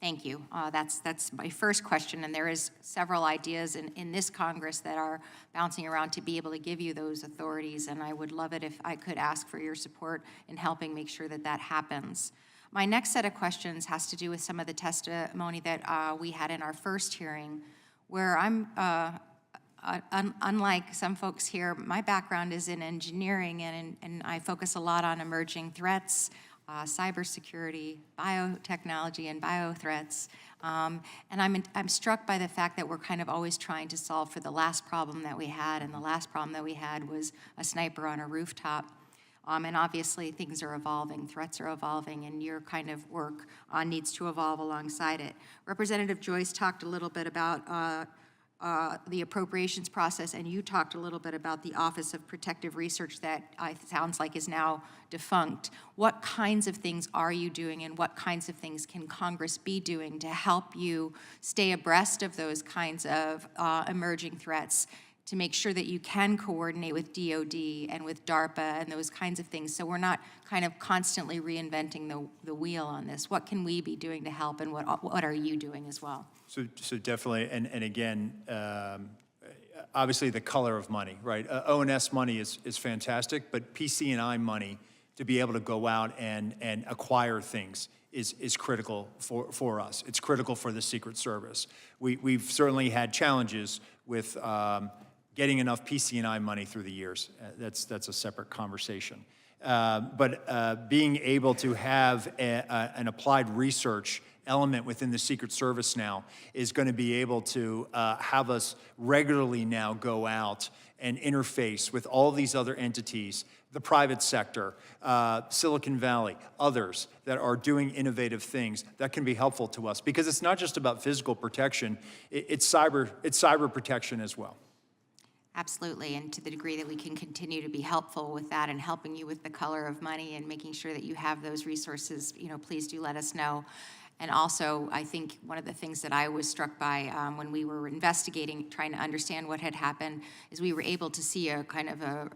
Thank you. That's my first question, and there is several ideas in this Congress that are bouncing around to be able to give you those authorities, and I would love it if I could ask for your support in helping make sure that that happens. My next set of questions has to do with some of the testimony that we had in our first hearing, where I'm, unlike some folks here, my background is in engineering, and I focus a lot on emerging threats, cybersecurity, biotechnology, and biothreats. And I'm struck by the fact that we're kind of always trying to solve for the last problem that we had, and the last problem that we had was a sniper on a rooftop. And obviously things are evolving, threats are evolving, and your kind of work needs to evolve alongside it. Representative Joyce talked a little bit about the appropriations process, and you talked a little bit about the Office of Protective Research that sounds like is now defunct. What kinds of things are you doing, and what kinds of things can Congress be doing to help you stay abreast of those kinds of emerging threats, to make sure that you can coordinate with DOD and with DARPA and those kinds of things, so we're not kind of constantly reinventing the wheel on this? What can we be doing to help, and what are you doing as well? So definitely, and again, obviously the color of money, right? O&S money is fantastic, but PC&I money to be able to go out and acquire things is critical for us. It's critical for the Secret Service. We've certainly had challenges with getting enough PC&I money through the years. That's a separate conversation. But being able to have an applied research element within the Secret Service now is going to be able to have us regularly now go out and interface with all these other entities, the private sector, Silicon Valley, others that are doing innovative things that can be helpful to us, because it's not just about physical protection, it's cyber protection as well. Absolutely, and to the degree that we can continue to be helpful with that and helping you with the color of money and making sure that you have those resources, please do let us know. And also, I think one of the things that I was struck by when we were investigating, trying to understand what had happened, is we were able to see a kind of a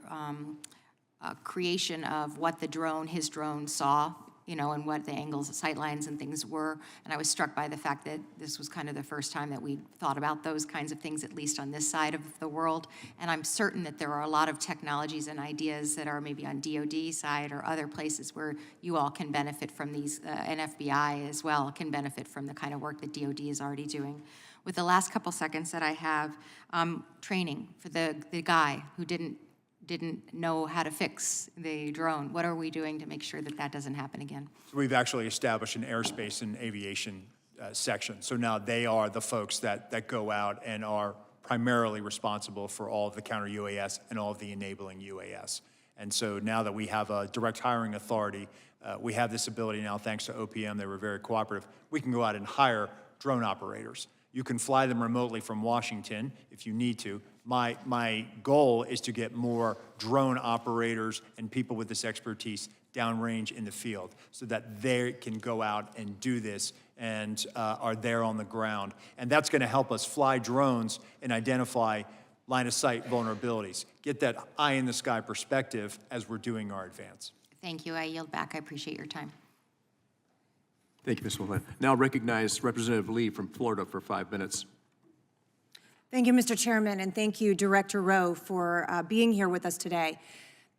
creation of what his drone saw, and what the angles, sight lines and things were. And I was struck by the fact that this was kind of the first time that we thought about those kinds of things, at least on this side of the world. And I'm certain that there are a lot of technologies and ideas that are maybe on DOD side or other places where you all can benefit from these, and FBI as well can benefit from the kind of work that DOD is already doing. With the last couple seconds that I have, training for the guy who didn't know how to fix the drone. What are we doing to make sure that that doesn't happen again? So we've actually established an airspace and aviation section. So now they are the folks that go out and are primarily responsible for all of the counter-UAS and all of the enabling UAS. And so now that we have a direct hiring authority, we have this ability now, thanks to OPM, they were very cooperative. We can go out and hire drone operators. You can fly them remotely from Washington if you need to. My goal is to get more drone operators and people with this expertise downrange in the field so that they can go out and do this and are there on the ground. And that's going to help us fly drones and identify line of sight vulnerabilities, get that eye in the sky perspective as we're doing our advance. Thank you. I yield back. I appreciate your time. Thank you, Ms. Wilman. Now recognize Representative Lee from Florida for 5 minutes. Thank you, Mr. Chairman, and thank you, Director Rowe, for being here with us today.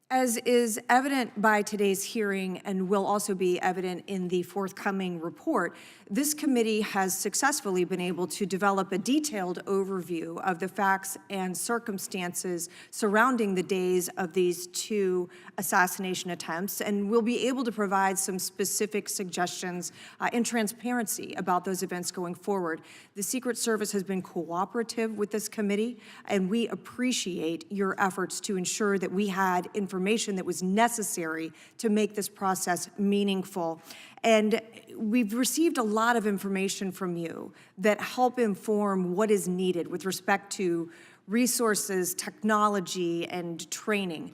As is evident by today's hearing and will also be evident in the forthcoming report, this committee has successfully been able to develop a detailed overview of the facts and circumstances surrounding the days of these two assassination attempts, and we'll be able to provide some specific suggestions and transparency about those events going forward. The Secret Service has been cooperative with this committee, and we appreciate your efforts to ensure that we had information that was necessary to make this process meaningful. And we've received a lot of information from you that help inform what is needed with respect to resources, technology, and training.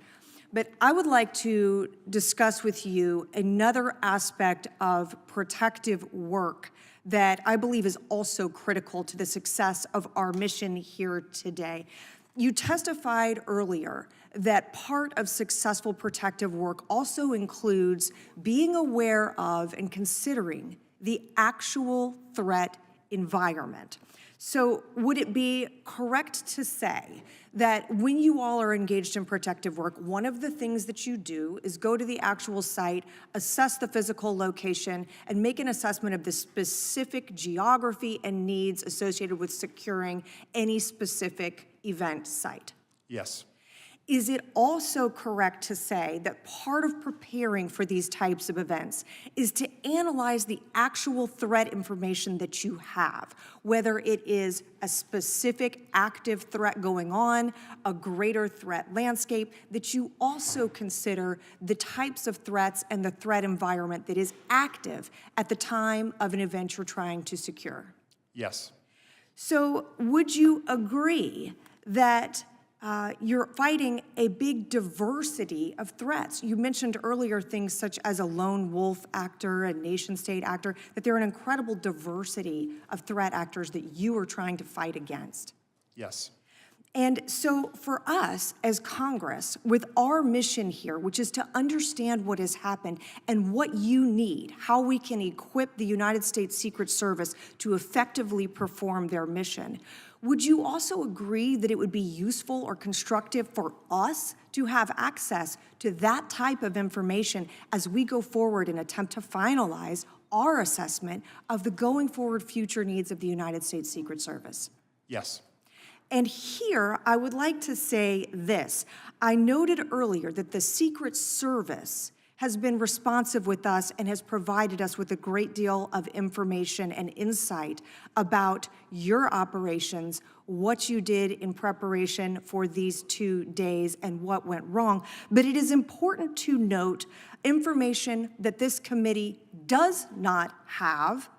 But I would like to discuss with you another aspect of protective work that I believe is also critical to the success of our mission here today. You testified earlier that part of successful protective work also includes being aware of and considering the actual threat environment. So would it be correct to say that when you all are engaged in protective work, one of the things that you do is go to the actual site, assess the physical location, and make an assessment of the specific geography and needs associated with securing any specific event site? Yes. Is it also correct to say that part of preparing for these types of events is to analyze the actual threat information that you have, whether it is a specific active threat going on, a greater threat landscape, that you also consider the types of threats and the threat environment that is active at the time of an event you're trying to secure? Yes. So would you agree that you're fighting a big diversity of threats? You mentioned earlier things such as a lone wolf actor, a nation-state actor, that there are an incredible diversity of threat actors that you are trying to fight against. Yes. And so for us as Congress, with our mission here, which is to understand what has happened and what you need, how we can equip the United States Secret Service to effectively perform their mission, would you also agree that it would be useful or constructive for us to have access to that type of information as we go forward and attempt to finalize our assessment of the going forward future needs of the United States Secret Service? Yes. And here, I would like to say this. I noted earlier that the Secret Service has been responsive with us and has provided us with a great deal of information and insight about your operations, what you did in preparation for these 2 days, and what went wrong. But it is important to note information that this committee does not have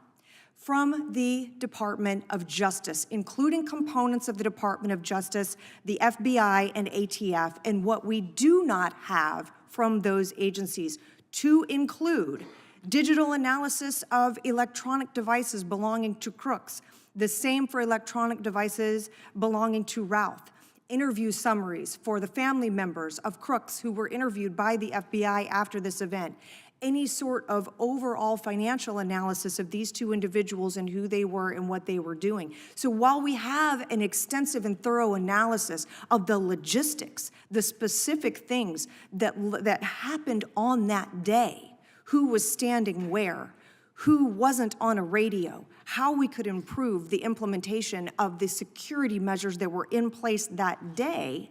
from the Department of Justice, including components of the Department of Justice, the FBI, and ATF, and what we do not have from those agencies, to include digital analysis of electronic devices belonging to crooks, the same for electronic devices belonging to Ralph, interview summaries for the family members of crooks who were interviewed by the FBI after this event, any sort of overall financial analysis of these two individuals and who they were and what they were doing. So while we have an extensive and thorough analysis of the logistics, the specific things that happened on that day, who was standing where, who wasn't on a radio, how we could improve the implementation of the security measures that were in place that day,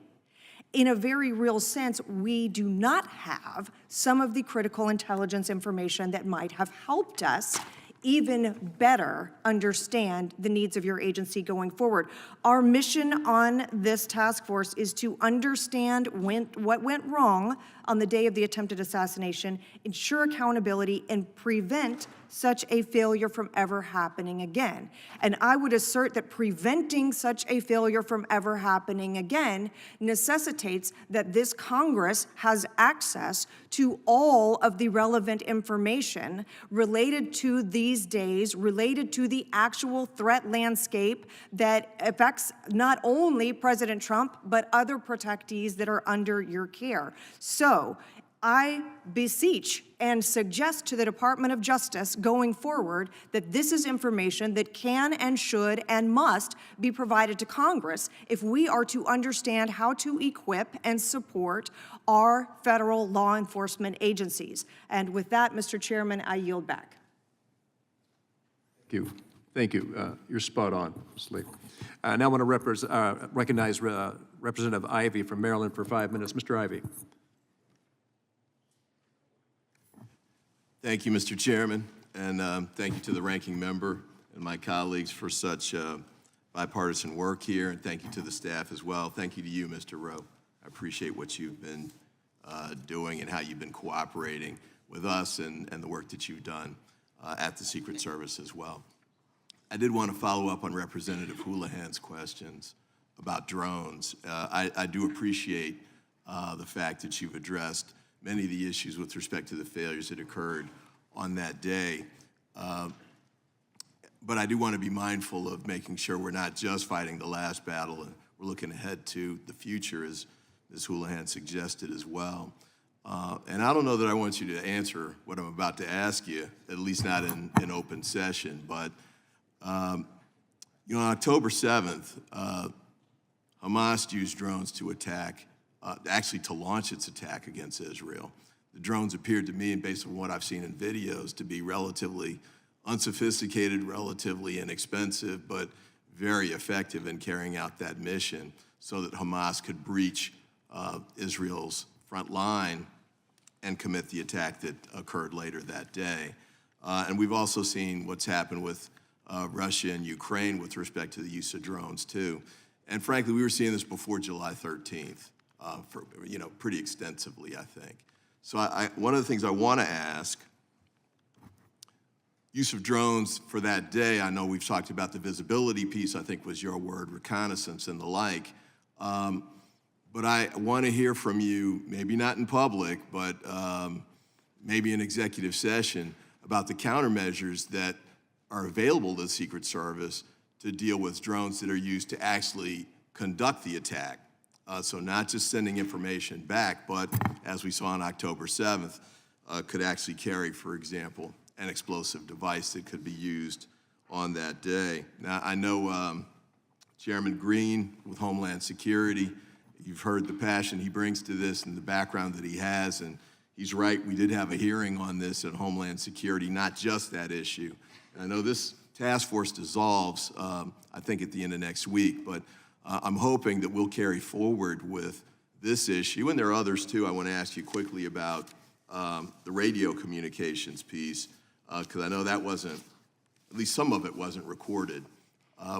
in a very real sense, we do not have some of the critical intelligence information that might have helped us even better understand the needs of your agency going forward. Our mission on this task force is to understand what went wrong on the day of the attempted assassination, ensure accountability, and prevent such a failure from ever happening again. And I would assert that preventing such a failure from ever happening again necessitates that this Congress has access to all of the relevant information related to these days, related to the actual threat landscape that affects not only President Trump, but other protectees that are under your care. So I beseech and suggest to the Department of Justice going forward that this is information that can and should and must be provided to Congress if we are to understand how to equip and support our federal law enforcement agencies. And with that, Mr. Chairman, I yield back. Thank you. Thank you. You're spot on, Ms. Lee. Now I want to recognize Representative Ivey from Maryland for 5 minutes. Mr. Ivey. Thank you, Mr. Chairman, and thank you to the ranking member and my colleagues for such bipartisan work here, and thank you to the staff as well. Thank you to you, Mr. Rowe. I appreciate what you've been doing and how you've been cooperating with us and the work that you've done at the Secret Service as well. I did want to follow up on Representative Houlihan's questions about drones. I do appreciate the fact that you've addressed many of the issues with respect to the failures that occurred on that day. But I do want to be mindful of making sure we're not just fighting the last battle, and we're looking ahead to the future, as Ms. Houlihan suggested as well. And I don't know that I want you to answer what I'm about to ask you, at least not in open session, but on October 7th, Hamas used drones to attack actually to launch its attack against Israel. The drones appeared to me, and based on what I've seen in videos, to be relatively unsophisticated, relatively inexpensive, but very effective in carrying out that mission so that Hamas could breach Israel's front line and commit the attack that occurred later that day. And we've also seen what's happened with Russia and Ukraine with respect to the use of drones too. And frankly, we were seeing this before July 13th. Pretty extensively, I think. So one of the things I want to ask, use of drones for that day, I know we've talked about the visibility piece, I think was your word, reconnaissance and the like, but I want to hear from you, maybe not in public, but maybe in executive session, about the countermeasures that are available to the Secret Service to deal with drones that are used to actually conduct the attack. So not just sending information back, but as we saw on October 7th, could actually carry, for example, an explosive device that could be used on that day. Now, I know Chairman Green with Homeland Security, you've heard the passion he brings to this and the background that he has, and he's right, we did have a hearing on this at Homeland Security, not just that issue. And I know this task force dissolves, I think at the end of next week, but I'm hoping that we'll carry forward with this issue, and there are others too. I want to ask you quickly about the radio communications piece, because I know that wasn't, at least some of it wasn't recorded,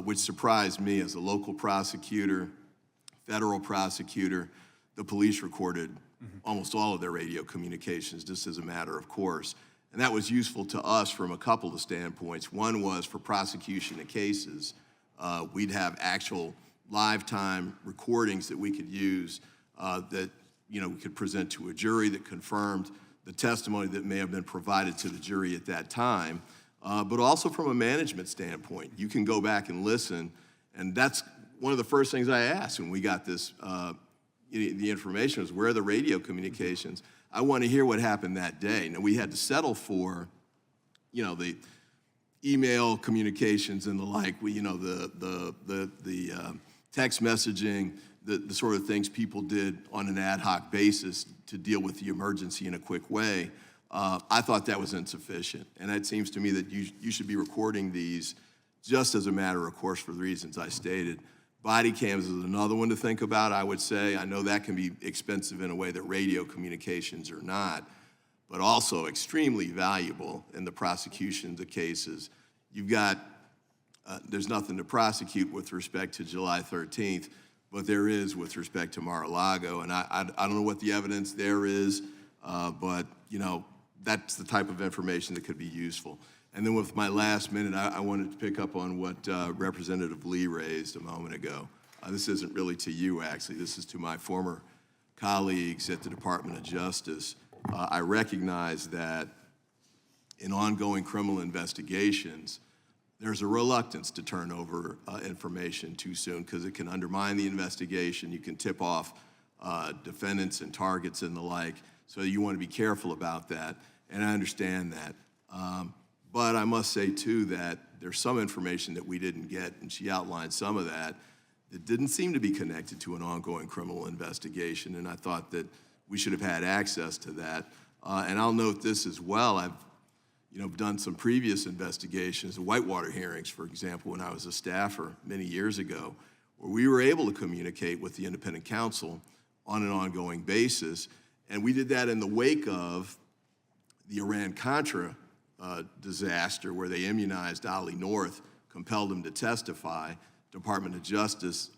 which surprised me as a local prosecutor, federal prosecutor. The police recorded almost all of their radio communications just as a matter of course. And that was useful to us from a couple of standpoints. One was for prosecution of cases. We'd have actual live time recordings that we could use that we could present to a jury that confirmed the testimony that may have been provided to the jury at that time, but also from a management standpoint. You can go back and listen, and that's one of the first things I asked when we got this, the information was, where are the radio communications? I want to hear what happened that day. Now, we had to settle for, the email communications and the like, the text messaging, the sort of things people did on an ad hoc basis to deal with the emergency in a quick way. I thought that was insufficient. And it seems to me that you should be recording these just as a matter of course for the reasons I stated. Body cams is another one to think about, I would say. I know that can be expensive in a way that radio communications are not. but also extremely valuable in the prosecution of cases. You've got, there's nothing to prosecute with respect to July 13th, but there is with respect to Mar-a-Lago, and I don't know what the evidence there is, but you know, that's the type of information that could be useful. And then with my last minute, I wanted to pick up on what Representative Lee raised a moment ago. This isn't really to you, actually. This is to my former colleagues at the Department of Justice. I recognize that in ongoing criminal investigations, there's a reluctance to turn over information too soon because it can undermine the investigation. You can tip off defendants and targets and the like. So you want to be careful about that, and I understand that. But I must say, too, that there's some information that we didn't get, and she outlined some of that, that didn't seem to be connected to an ongoing criminal investigation, and I thought that we should have had access to that. And I'll note this as well. I've done some previous investigations, the Whitewater hearings, for example, when I was a staffer many years ago, where we were able to communicate with the independent counsel on an ongoing basis. And we did that in the wake of the Iran-Contra disaster, where they immunized Ali North, compelled him to testify. Department of Justice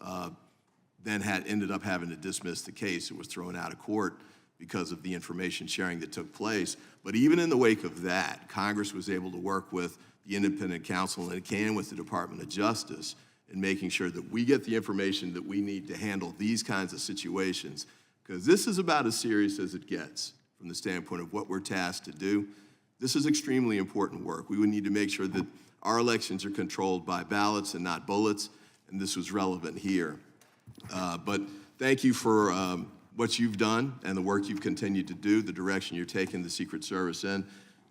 then ended up having to dismiss the case. It was thrown out of court because of the information sharing that took place. But even in the wake of that, Congress was able to work with the independent counsel, and it can with the Department of Justice, in making sure that we get the information that we need to handle these kinds of situations, because this is about as serious as it gets from the standpoint of what we're tasked to do. This is extremely important work. We would need to make sure that our elections are controlled by ballots and not bullets, and this was relevant here. But thank you for what you've done and the work you've continued to do, the direction you're taking the Secret Service in.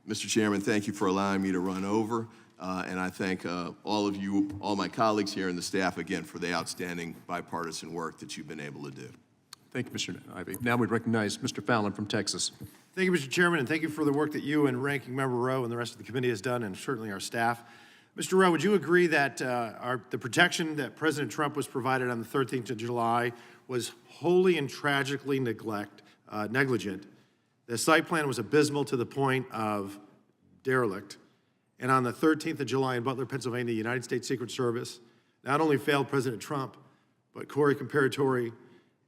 Mr. Chairman, thank you for allowing me to run over, and I thank all of you, all my colleagues here and the staff again for the outstanding bipartisan work that you've been able to do. Thank you, Mr. Ivey. Now we recognize Mr. Fallon from Texas. Thank you, Mr. Chairman, and thank you for the work that you and Ranking Member Rowe and the rest of the committee has done, and certainly our staff. Mr. Rowe, would you agree that the protection that President Trump was provided on the 13th of July was wholly and tragically negligent? The site plan was abysmal to the point of derelict. And on the 13th of July in Butler, Pennsylvania, the United States Secret Service not only failed President Trump, but Corey Comparatori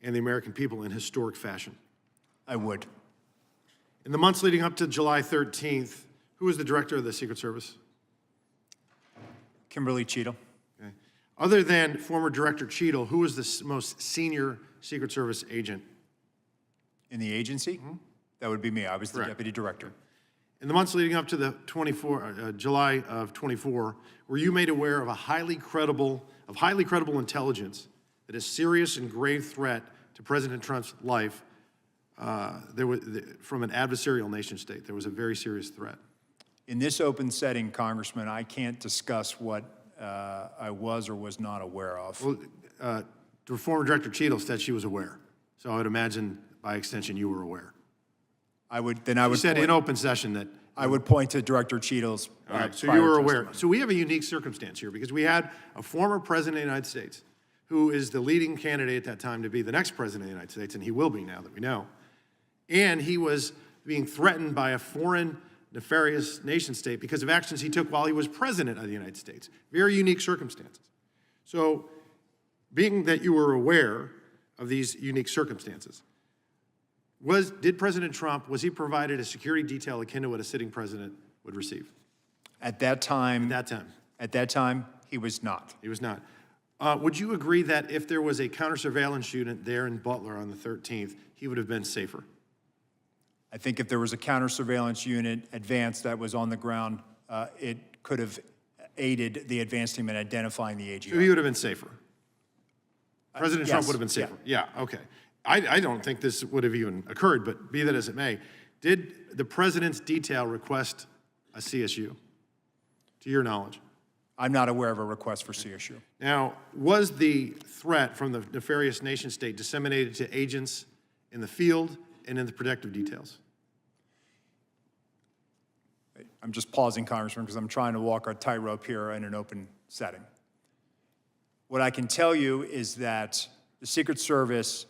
and the American people in historic fashion. I would. In the months leading up to July 13th, who was the director of the Secret Service? Kimberly Cheadle. Okay. Other than former Director Cheadle, who was the most senior Secret Service agent? In the agency? That would be me. I was the Correct. deputy director. In the months leading up to the July of 24, were you made aware of highly credible intelligence that a serious and grave threat to President Trump's life from an adversarial nation state? There was a very serious threat. In this open setting, Congressman, I can't discuss what I was or was not aware of. Well, the former Director Cheadle said she was aware, so I would imagine by extension you were aware. You said in open session that I would point to Director Cheadle's. All right, so you were aware. So we have a unique circumstance here because we had a former president of the United States who is the leading candidate at that time to be the next president of the United States, and he will be now that we know. And he was being threatened by a foreign nefarious nation state because of actions he took while he was president of the United States. Very unique circumstances. So being that you were aware of these unique circumstances, did President Trump, was he provided a security detail akin to what a sitting president would receive? At that time, he was not. He was not. Would you agree that if there was a counter-surveillance unit there in Butler on the 13th, he would have been safer? I think if there was a counter-surveillance unit advance that was on the ground, it could have aided the advance team in identifying the AGI. So he would have been safer? President Trump yes, would have been safer? Yeah, okay. I don't think this would have even occurred, but be that as it may, did the president's detail request a CSU, to your knowledge? I'm not aware of a request for CSU. Now, was the threat from the nefarious nation state disseminated to agents in the field and in the protective details? I'm just pausing, Congressman, because I'm trying to walk a tightrope here in an open setting. What I can tell you is that the Secret Service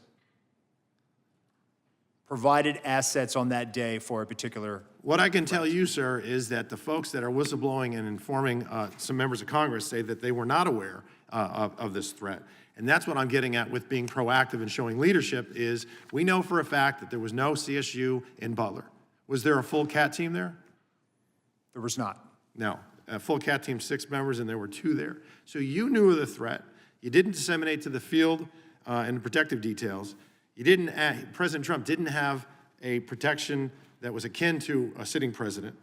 provided assets on that day for a particular. What I can tell you, sir, is that the folks that are whistleblowing and informing some members of Congress say that they were not aware of this threat. And that's what I'm getting at with being proactive and showing leadership is we know for a fact that there was no CSU in Butler. Was there a full CAT team there? There was not. No. A full CAT team, 6 members, and there were 2 there. So you knew of the threat. You didn't disseminate to the field and protective details. You didn't. President Trump didn't have a protection that was akin to a sitting president.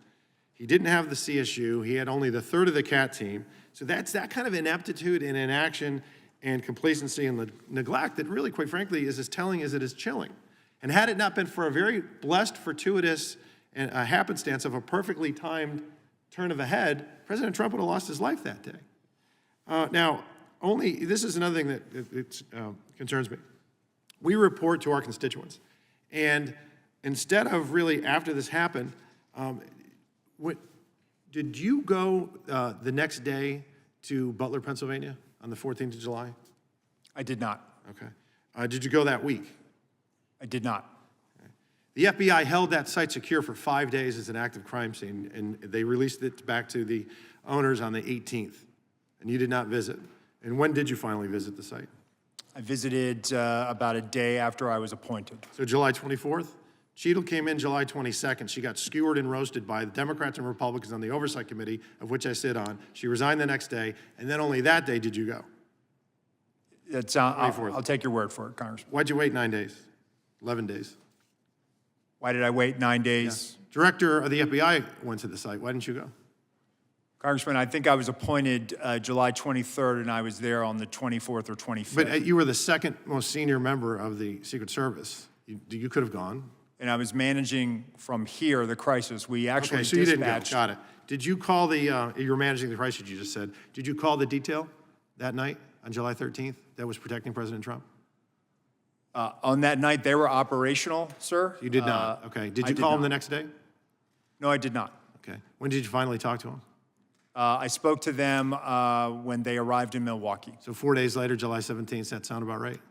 He didn't have the CSU. He had only the third of the CAT team. So that's that kind of ineptitude and inaction and complacency and neglect that really, quite frankly, is as telling as it is chilling. And had it not been for a very blessed, fortuitous, and a happenstance of a perfectly timed turn of a head, President Trump would have lost his life that day. Now, this is another thing that concerns me. We report to our constituents. And instead of really, after this happened, did you go the next day to Butler, Pennsylvania on the 14th of July? I did not. Okay. Did you go that week? I did not. The FBI held that site secure for 5 days as an active crime scene, and they released it back to the owners on the 18th, and you did not visit. And when did you finally visit the site? I visited about a day after I was appointed. So July 24th? Cheadle came in July 22nd. She got skewered and roasted by the Democrats and Republicans on the Oversight Committee, of which I sit on. She resigned the next day, and then only that day did you go. I'll take your word for it, Congressman. Why'd you wait 9 days? 11 days? Why did I wait 9 days? Yeah. Director of the FBI went to the site. Why didn't you go? Congressman, I think I was appointed July 23rd, and I was there on the 24th or 25th. But you were the second most senior member of the Secret Service. You could have gone. And I was managing from here the crisis. We actually Okay, so you didn't go. dispatched. Got it. Did you call the, you were managing the crisis you just said. Did you call the detail that night on July 13th that was protecting President Trump? On that night, they were operational, sir. You did not. Okay. Did you I call him not. the next day? No, I did not. Okay. When did you finally talk to him? I spoke to them when they arrived in Milwaukee. So 4 days later, July 17th, does that sound about right?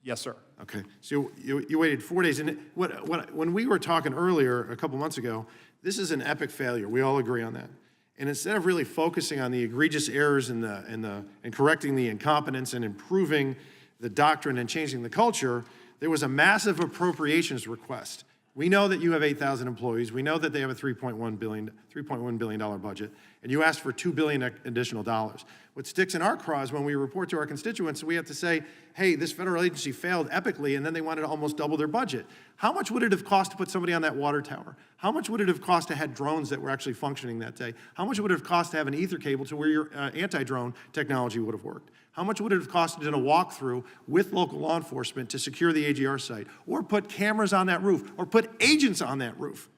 Yes, sir. Okay, so you waited 4 days, and when we were talking earlier, a couple months ago, this is an epic failure. We all agree on that. And instead of really focusing on the egregious errors and correcting the incompetence and improving the doctrine and changing the culture, there was a massive appropriations request. We know that you have 8,000 employees. We know that they have a $3.1 billion budget, and you asked for $2 billion additional dollars. What sticks in our craw is when we report to our constituents, we have to say, hey, this federal agency failed epically, and then they wanted to almost double their budget. How much would it have cost to put somebody on that water tower? How much would it have cost to have drones that were actually functioning that day? How much would it have cost to have an ether cable to where your anti-drone technology would have worked? How much would it have cost to do a walkthrough with local law enforcement to secure the AGR site? Or put cameras on that roof? Or put agents on that roof?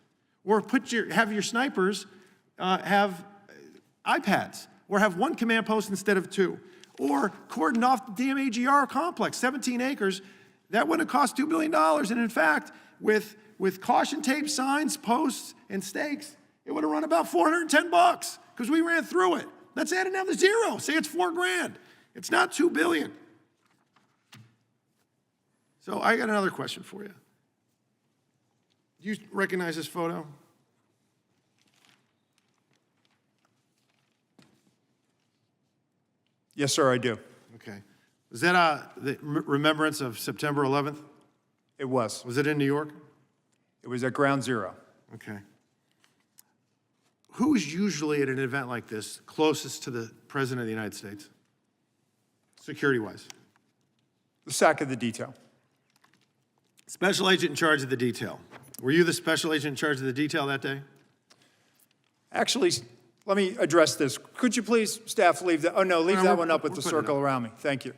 Or have your snipers have iPads? Or have one command post instead of 2? Or cordon off the damn AGR complex, 17 acres. That wouldn't have cost $2 billion. And in fact, with caution tape, signs, posts, and stakes, it would have run about $410 because we ran through it. Let's add another zero. Say it's $4 grand. It's not $2 billion. So I got another question for you. Do you recognize this photo? Yes, sir, I do. Okay. Was that the remembrance of September 11th? It was. Was it in New York? It was at Ground Zero. Okay. Who's usually at an event like this closest to the President of the United States, security-wise? The SAC of the detail. Special agent in charge of the detail. Were you the special agent in charge of the detail that day? Actually, let me address this. Could you please, staff, leave that? Oh, no, leave that one up with the circle around me. Thank you.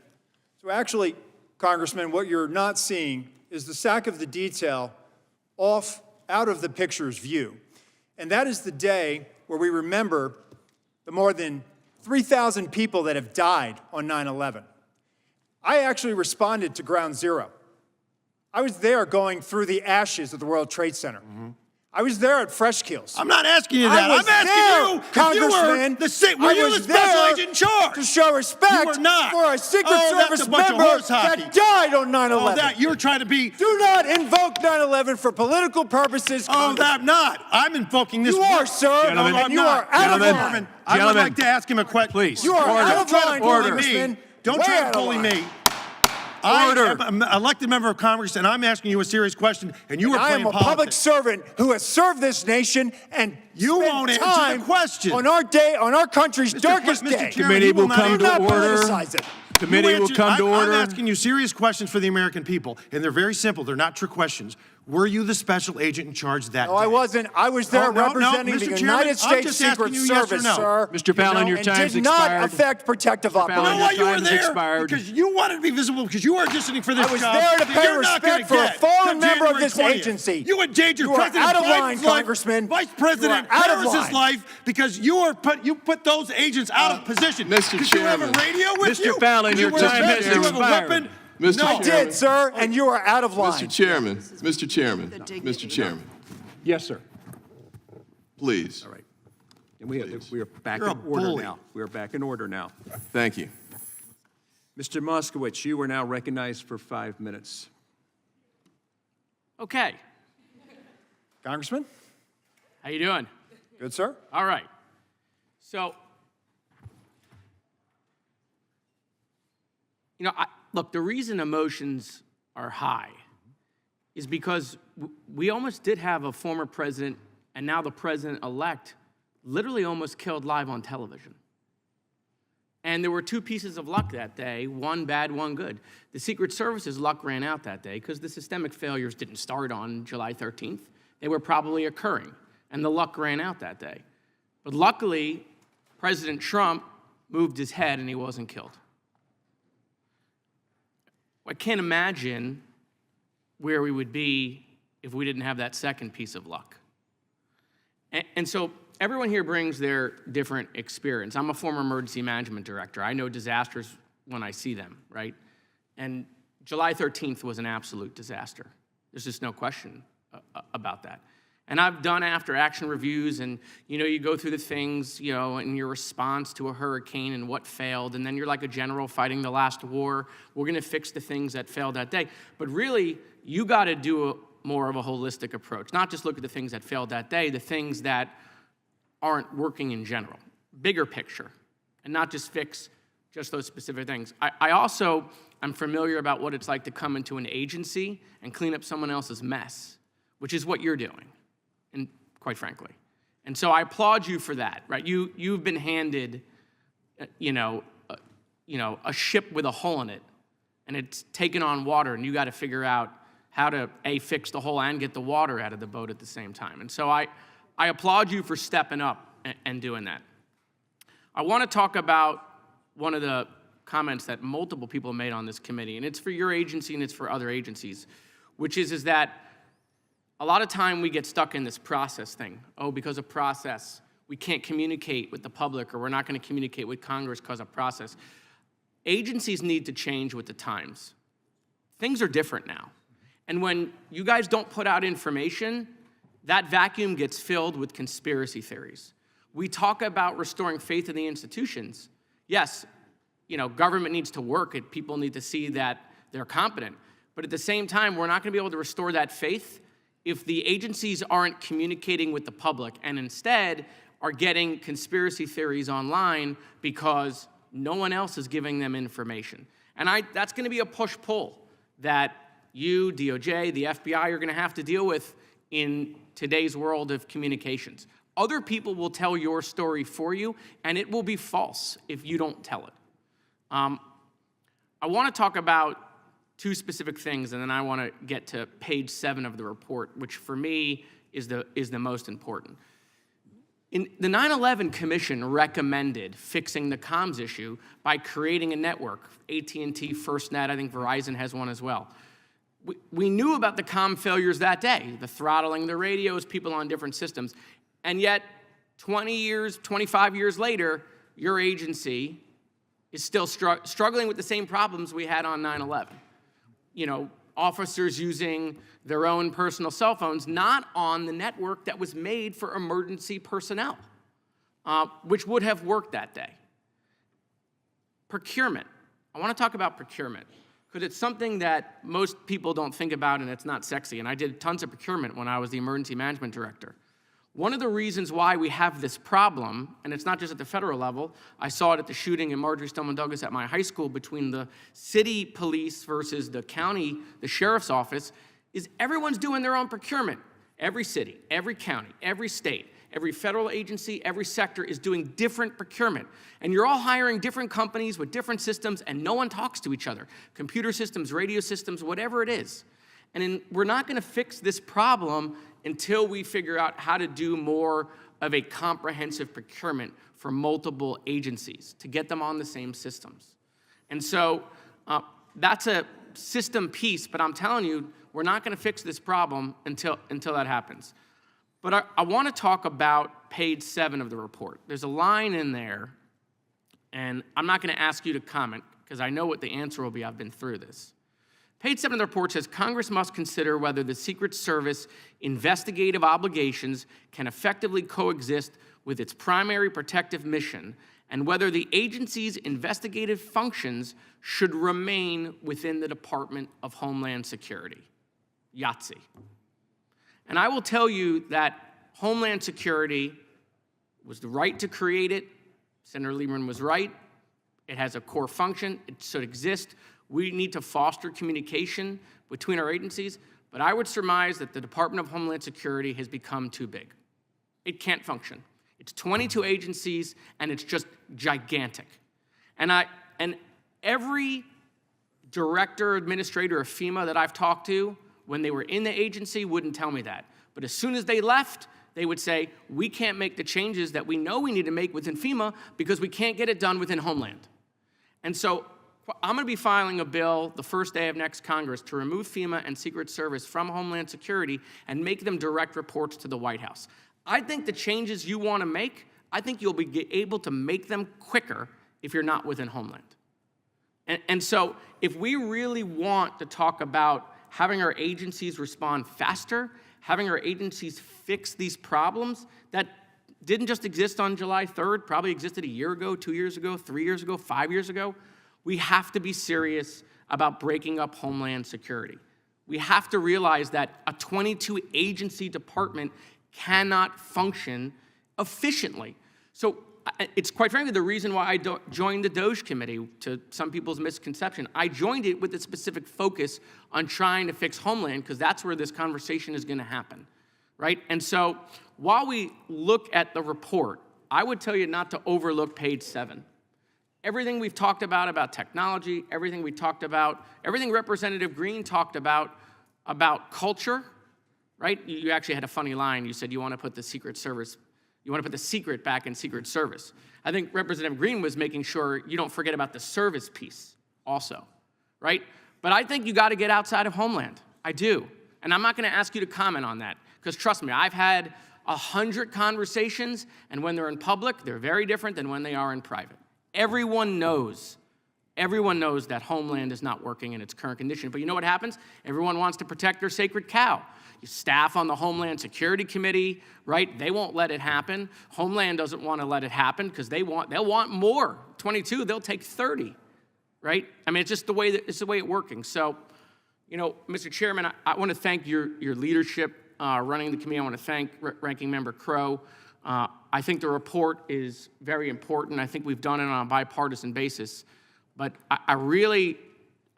So actually, Congressman, what you're not seeing is the SAC of the detail out of the picture's view. And that is the day where we remember the more than 3,000 people that have died on 9/11. I actually responded to Ground Zero. I was there going through the ashes of the World Trade Center. I was there at Fresh Kills. I'm not asking you that. I was I'm asking there, you Congressman. if you were I you was the special there agent in charge? to show respect You were not. for a Secret Oh, that's Service a bunch of member horse hockey. that died on 9/11. Oh, that you're trying to be. Do not invoke 9/11 for political purposes. Oh, that I'm not. I'm invoking this. You are, word. sir, Gentlemen, and you are out of line. I would like to ask him a question. Please. You are out of line, Congressman. Don't Way try out to of bully line. me. I am an elected member of Congress, and I'm asking you a serious question, and you are I playing am a politics. public servant who has served this nation and You spent won't answer the time question. on our day, on our country's darkest Mr. day. Chairman, Committee you will not come Do answer- to not order. politicize it. Committee will come to order. I'm asking you serious questions for the American people, and they're very simple. They're not trick questions. Were you the special agent in charge that No, day? I wasn't. I was there Oh, no, representing Mr. the Chairman, United I'm States just Secret asking you yes or Service, no. sir. Mr. Fallon, your and time's did not expired. affect protective Fallon, You know operations. why you were Time's there? expired. Because you wanted to be visible, because you are auditioning for this I was job there to that pay you're not gonna respect for a get fallen come member of January this 20th. agency. You endangered You are President out of Biden's line, life, Congressman. Vice You President are out of Harris's line. life, because you put those agents out of position. Mr. Because you have a Chairman. radio with Mr. you? Fallon, You your wear time a has vest, you have a expired. weapon? Mr. No. I did, sir, and you are out of line. Mr. Chairman, Mr. Chairman, The dignity. Mr. Chairman, Yes, sir. please. All right. And we are back You're in a order bully. now. We are back in order now. Thank you. Mr. Moskowitz, you are now recognized for 5 minutes. Okay, Congressman? how you doing? Good, sir. All right. So, look, the reason emotions are high is because we almost did have a former president, and now the president-elect, literally almost killed live on television. And there were two pieces of luck that day, one bad, one good. The Secret Service's luck ran out that day because the systemic failures didn't start on July 13th. They were probably occurring, and the luck ran out that day. But luckily, President Trump moved his head and he wasn't killed. I can't imagine where we would be if we didn't have that second piece of luck. And so everyone here brings their different experience. I'm a former emergency management director. I know disasters when I see them, right? And July 13th was an absolute disaster. There's just no question about that. And I've done after action reviews, and you go through the things, in your response to a hurricane and what failed, and then you're like a general fighting the last war. We're gonna fix the things that failed that day. But really, you gotta do more of a holistic approach. Not just look at the things that failed that day, the things that aren't working in general. Bigger picture, and not just fix just those specific things. I also am familiar about what it's like to come into an agency and clean up someone else's mess, which is what you're doing, and quite frankly. And so I applaud you for that, right? You've been handed, a ship with a hole in it, and it's taken on water, and you got to figure out how to fix the hole and get the water out of the boat at the same time. And so I applaud you for stepping up and doing that. I want to talk about one of the comments that multiple people made on this committee, and it's for your agency and it's for other agencies, which is that a lot of time we get stuck in this process thing. Oh, because of process, we can't communicate with the public, or we're not going to communicate with Congress because of process. Agencies need to change with the times. Things are different now. And when you guys don't put out information, that vacuum gets filled with conspiracy theories. We talk about restoring faith in the institutions. Yes, government needs to work, and people need to see that they're competent. But at the same time, we're not going to be able to restore that faith if the agencies aren't communicating with the public and instead are getting conspiracy theories online because no one else is giving them information. And that's going to be a push-pull that you, DOJ, the FBI, are going to have to deal with in today's world of communications. Other people will tell your story for you, and it will be false if you don't tell it. I want to talk about two specific things, and then I want to get to page 7 of the report, which for me is the most important. The 9/11 Commission recommended fixing the comms issue by creating a network. AT&T, FirstNet, I think Verizon has one as well. We knew about the comm failures that day, the throttling the radios, people on different systems, and yet 20 years, 25 years later, your agency is still struggling with the same problems we had on 9/11. officers using their own personal cell phones, not on the network that was made for emergency personnel, which would have worked that day. Procurement. I want to talk about procurement because it's something that most people don't think about and it's not sexy. And I did tons of procurement when I was the emergency management director. One of the reasons why we have this problem, and it's not just at the federal level, I saw it at the shooting in Marjorie Stoneman Douglas at my high school between the city police versus the county, the sheriff's office, is everyone's doing their own procurement. Every city, every county, every state, every federal agency, every sector is doing different procurement. And you're all hiring different companies with different systems, and no one talks to each other. Computer systems, radio systems, whatever it is. And we're not going to fix this problem until we figure out how to do more of a comprehensive procurement for multiple agencies to get them on the same systems. And so that's a system piece, but I'm telling you, we're not going to fix this problem until that happens. But I want to talk about page 7 of the report. There's a line in there, and I'm not going to ask you to comment because I know what the answer will be. I've been through this. Page 7 of the report says, Congress must consider whether the Secret Service investigative obligations can effectively coexist with its primary protective mission and whether the agency's investigative functions should remain within the Department of Homeland Security. Yahtzee. And I will tell you that Homeland Security was the right to create it. Senator Lieberman was right. It has a core function. It should exist. We need to foster communication between our agencies, but I would surmise that the Department of Homeland Security has become too big. It can't function. It's 22 agencies, and it's just gigantic. And every director, administrator of FEMA that I've talked to, when they were in the agency, wouldn't tell me that. But as soon as they left, they would say, we can't make the changes that we know we need to make within FEMA because we can't get it done within Homeland. And so I'm going to be filing a bill the first day of next Congress to remove FEMA and Secret Service from Homeland Security and make them direct reports to the White House. I think the changes you want to make, I think you'll be able to make them quicker if you're not within Homeland. And so if we really want to talk about having our agencies respond faster, having our agencies fix these problems that didn't just exist on July 3rd, probably existed a year ago, 2 years ago, 3 years ago, 5 years ago, we have to be serious about breaking up Homeland Security. We have to realize that a 22-agency department cannot function efficiently. So it's quite frankly the reason why I joined the DOGE committee, to some people's misconception. I joined it with a specific focus on trying to fix Homeland because that's where this conversation is going to happen, right? And so while we look at the report, I would tell you not to overlook page 7. Everything we've talked about technology, everything we talked about, everything Representative Green talked about culture, right? You actually had a funny line. You said you want to put the Secret Service, you want to put the secret back in Secret Service. I think Representative Green was making sure you don't forget about the service piece also, right? But I think you got to get outside of Homeland. I do. And I'm not going to ask you to comment on that because trust me, I've had 100 conversations, and when they're in public, they're very different than when they are in private. Everyone knows that Homeland is not working in its current condition. But you know what happens? Everyone wants to protect their sacred cow. You staff on the Homeland Security Committee, right? They won't let it happen. Homeland doesn't want to let it happen because they'll want more. 22, they'll take 30, right? I mean, it's just the way it's working. working. So, you know, Mr. Chairman, I want to thank your leadership running the committee. I want to thank Ranking Member Crowe. I think the report is very important. I think we've done it on a bipartisan basis. But I really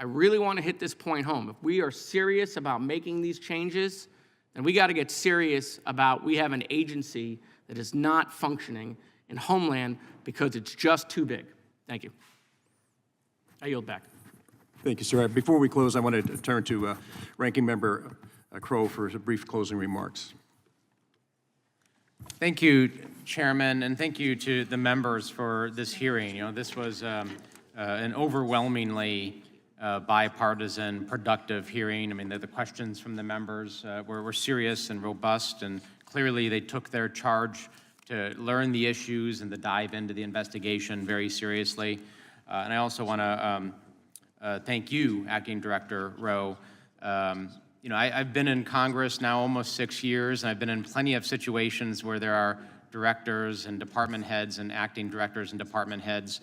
want to hit this point home. If we are serious about making these changes, then we got to get serious about we have an agency that is not functioning in Homeland because it's just too big. Thank you. I yield back. Thank you, sir. Before we close, I want to turn to Ranking Member Crowe for brief closing remarks. Thank you, Chairman, and thank you to the members for this hearing. You know, this was an overwhelmingly bipartisan, productive hearing. I mean, the questions from the members were serious and robust, and clearly they took their charge to learn the issues and to dive into the investigation very seriously. And I also want to thank you, Acting Director Rowe, You know, I've been in Congress now almost 6 years, and I've been in plenty of situations where there are directors and department heads and acting directors and department heads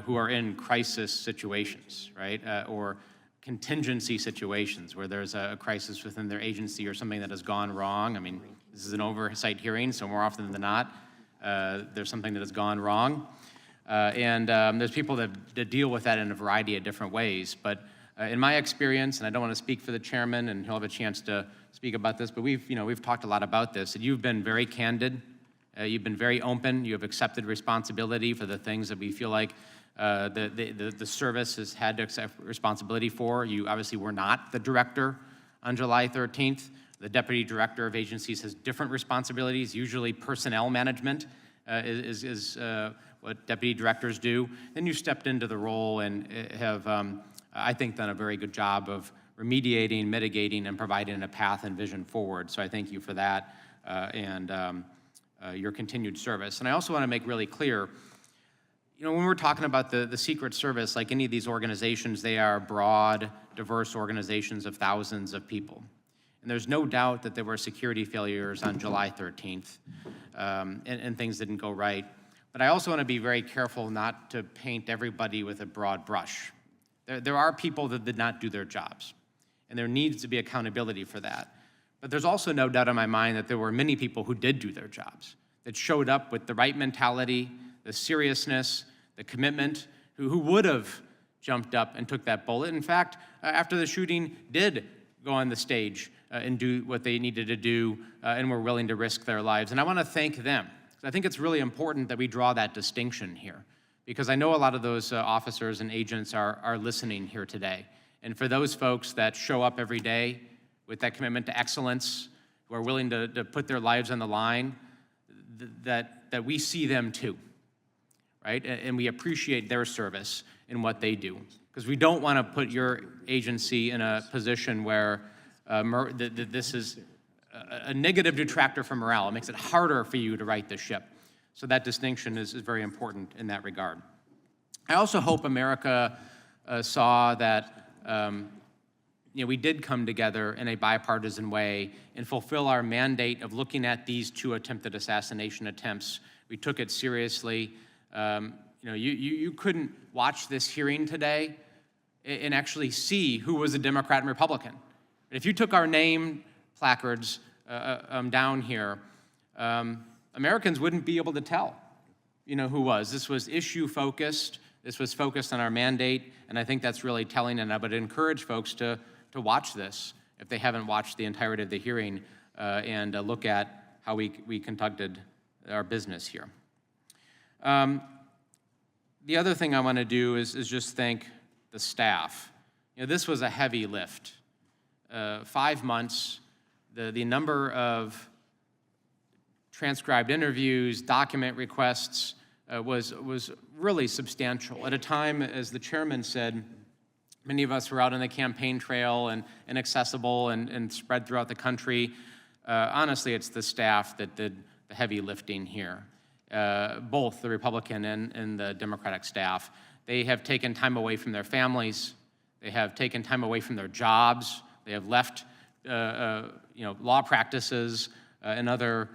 who are in crisis situations, right? Or contingency situations where there's a crisis within their agency or something that has gone wrong. I mean, this is an oversight hearing, so more often than not, there's something that has gone wrong. There's people that deal with that in a variety of different ways. But in my experience, and I don't want to speak for the chairman, and he'll have a chance to speak about this, but we've talked a lot about this, and you've been very candid. You've been very open. You have accepted responsibility for the things that we feel like the service has had to accept responsibility for. You obviously were not the director on July 13th. The deputy director of agencies has different responsibilities. Usually personnel management is what deputy directors do. Then you stepped into the role and have, I think, done a very good job of remediating, mitigating, and providing a path and vision forward. So I thank you for that and your continued service. And I also want to make really clear, you know, when we're talking about the Secret Service, like any of these organizations, they are broad, diverse organizations of thousands of people. And there's no doubt that there were security failures on July 13th and things didn't go right. But I also want to be very careful not to paint everybody with a broad brush. There are people that did not do their jobs, and there needs to be accountability for that. But there's also no doubt in my mind that there were many people who did do their jobs, that showed up with the right mentality, the seriousness, the commitment, who would have jumped up and took that bullet. In fact, after the shooting, did go on the stage and do what they needed to do and were willing to risk their lives. And I want to thank them. I think it's really important that we draw that distinction here, because I know a lot of those officers and agents are listening here today. And for those folks that show up every day with that commitment to excellence, who are willing to put their lives on the line, that we see them too, right? And we appreciate their service in what they do. Because we don't want to put your agency in a position where this is a negative detractor from morale. It makes it harder for you to right the ship. So that distinction is very important in that regard. I also hope America saw that we did come together in a bipartisan way and fulfill our mandate of looking at these two attempted assassination attempts. We took it seriously. You couldn't watch this hearing today and actually see who was a Democrat and Republican. If you took our name placards down here, Americans wouldn't be able to tell, who was. This was issue-focused. This was focused on our mandate, and I think that's really telling, and I would encourage folks to watch this if they haven't watched the entirety of the hearing and look at how we conducted our business here. The other thing I want to do is just thank the staff. This was a heavy lift. 5 months, the number of transcribed interviews, document requests was really substantial. At a time, as the chairman said, many of us were out on the campaign trail and accessible and spread throughout the country. Honestly, it's the staff that did the heavy lifting here, both the Republican and the Democratic staff. They have taken time away from their families. They have taken time away from their jobs. They have left law practices and other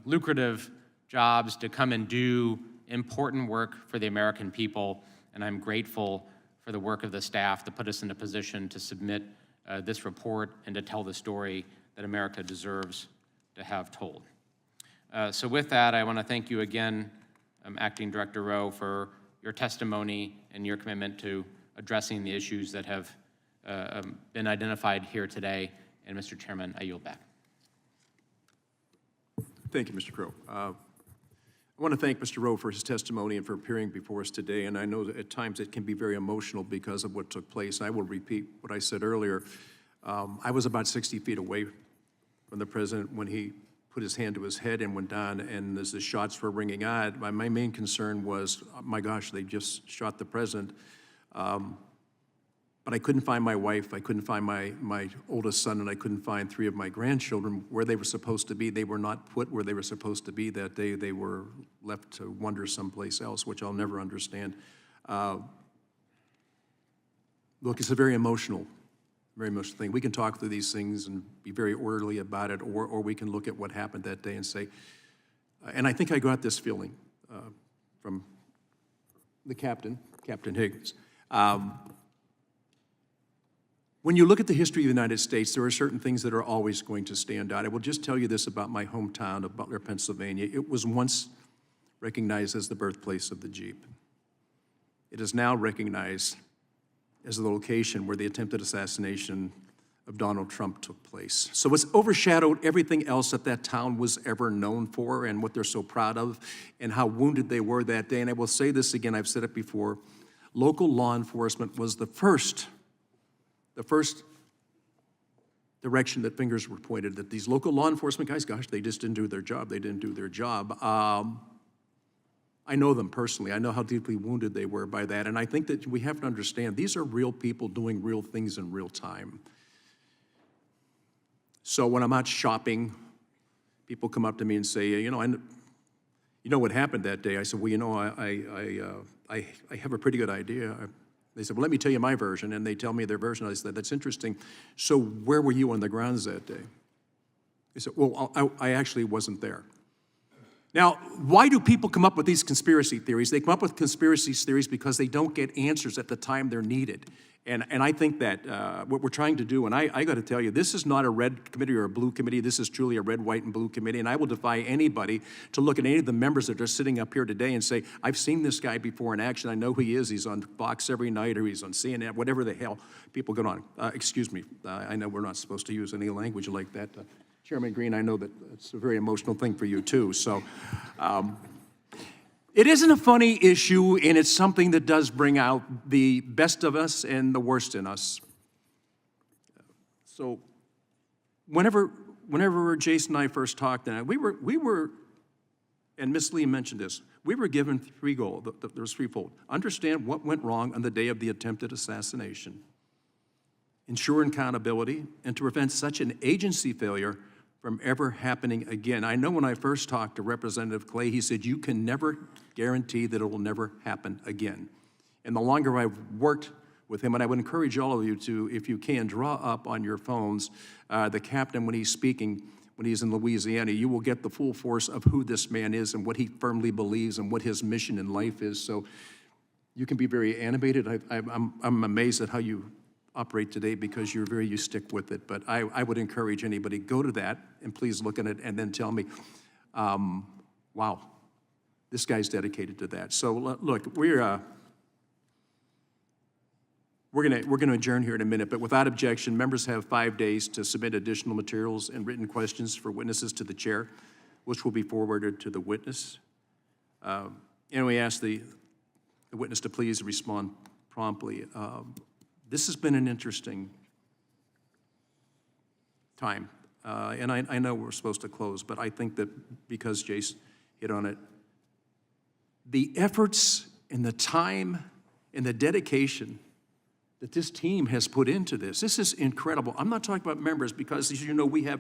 lucrative jobs to come and do important work for the American people, and I'm grateful for the work of the staff to put us in a position to submit this report and to tell the story that America deserves to have told. So with that, I want to thank you again, Acting Director Rowe, for your testimony and your commitment to addressing the issues that have been identified here today. And Mr. Chairman, I yield back. Thank you, Mr. Crow. I want to thank Mr. Rowe for his testimony and for appearing before us today. And I know that at times it can be very emotional because of what took place. I will repeat what I said earlier. I was about 60 feet away from the president when he put his hand to his head and went down, and as the shots were ringing out, my main concern was, oh my gosh, they just shot the president. But I couldn't find my wife, I couldn't find my oldest son, and I couldn't find 3 of my grandchildren where they were supposed to be. They were not put where they were supposed to be that day. They were left to wander someplace else, which I'll never understand. Look, it's a very emotional very much the thing. We can talk through these things and be very orderly about it, or we can look at what happened that day and say, and I think I got this feeling from the captain, Captain Higgins. When you look at the history of the United States, there are certain things that are always going to stand out. I will just tell you this about my hometown of Butler, Pennsylvania. It was once recognized as the birthplace of the Jeep. It is now recognized as the location where the attempted assassination of Donald Trump took place. So it's overshadowed everything else that that town was ever known for and what they're so proud of and how wounded they were that day. And I will say this again, I've said it before, local law enforcement was the first direction that fingers were pointed, that these local law enforcement guys, gosh, they just didn't do their job. They didn't do their job. I know them personally. I know how deeply wounded they were by that. And I think that we have to understand these are real people doing real things in real time. So when I'm out shopping, people come up to me and say, you know what happened that day? I said, well, you know, I have a pretty good idea. They said, well, let me tell you my version. And they tell me their version. I said, that's interesting. So where were you on the grounds that day? They said, well, I actually wasn't there. Now, why do people come up with these conspiracy theories? They come up with conspiracy theories because they don't get answers at the time they're needed. And I think that what we're trying to do, and I got to tell you, this is not a red committee or a blue committee. This is truly a red, white, and blue committee. And I will defy anybody to look at any of the members that are sitting up here today and say, I've seen this guy before in action. I know who he is. He's on Fox every night, or he's on CNN, whatever the hell people get on. Excuse me. I know we're not supposed to use any language like that. Chairman Green, I know that it's a very emotional thing for you, too. So it isn't a funny issue, and it's something that does bring out the best of us and the worst in us. So whenever Jason and I first talked, and we were, and Miss Lee mentioned this, we were given three goals. There was threefold. Understand what went wrong on the day of the attempted assassination, ensure accountability, and to prevent such an agency failure from ever happening again. I know when I first talked to Representative Clay, he said, you can never guarantee that it will never happen again. And the longer I've worked with him, and I would encourage all of you to, if you can, draw up on your phones the captain when he's speaking, when he's in Louisiana. You will get the full force of who this man is and what he firmly believes and what his mission in life is. So you can be very animated. I'm amazed at how you operate today because you stick with it. But I would encourage anybody, go to that and please look at it and then tell me, wow, this guy's dedicated to that. So look, we're gonna adjourn here in a minute, but without objection, members have 5 days to submit additional materials and written questions for witnesses to the chair, which will be forwarded to the witness. And we ask the witness to please respond promptly. This has been an interesting time, and I know we're supposed to close, but I think that because Jace hit on it, the efforts and the time and the dedication that this team has put into this is incredible. I'm not talking about members because, as you know, we had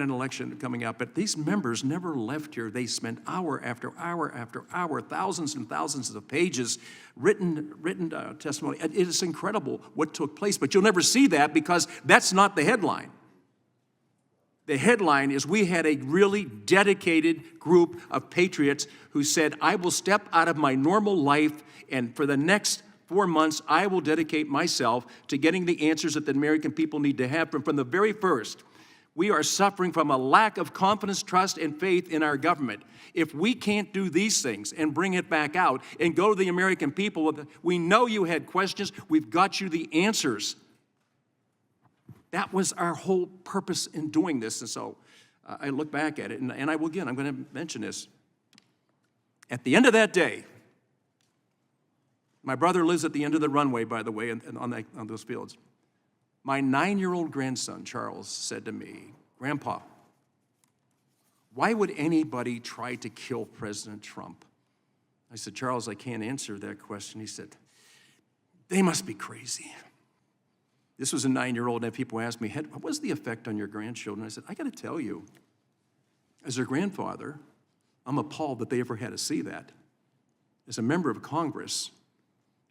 an election coming up, but these members never left here. They spent hour after hour after hour, thousands and thousands of pages, written testimony. It is incredible what took place, but you'll never see that because that's not the headline. The headline is we had a really dedicated group of patriots who said, I will step out of my normal life, and for the next 4 months, I will dedicate myself to getting the answers that the American people need to have from the very first. We are suffering from a lack of confidence, trust, and faith in our government. If we can't do these things and bring it back out and go to the American people, we know you had questions, we've got you the answers. That was our whole purpose in doing this. And so I look back at it, and I'm going to mention this. At the end of that day, my brother lives at the end of the runway, by the way, on those fields. My 9-year-old grandson, Charles, said to me, Grandpa, why would anybody try to kill President Trump? I said, Charles, I can't answer that question. He said, they must be crazy. This was a 9-year-old, and people asked me, what was the effect on your grandchildren? I said, I got to tell you, as their grandfather, I'm appalled that they ever had to see that. As a member of Congress,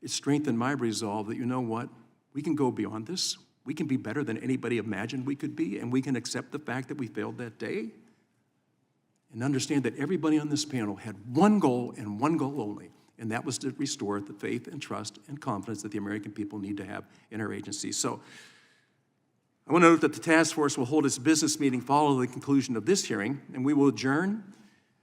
it strengthened my resolve that, you know what, we can go beyond this. we can be better than anybody imagined we could be, and we can accept the fact that we failed that day, and understand that everybody on this panel had one goal and one goal only, and that was to restore the faith and trust and confidence that the American people need to have in our agency. So I want to note that the task force will hold its business meeting following the conclusion of this hearing, and we will adjourn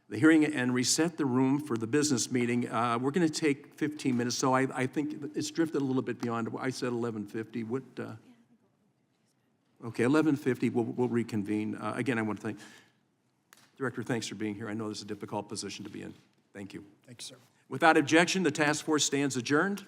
the hearing and reset the room for the business meeting. We're going to take 15 minutes, so I think it's drifted a little bit beyond. I said 11:50. What? Okay, 11:50. We'll reconvene. Again, I want to thank Director. Thanks for being here. I know this is a difficult position to be in. Thank you. Thank you, sir. Without objection, the task force stands adjourned.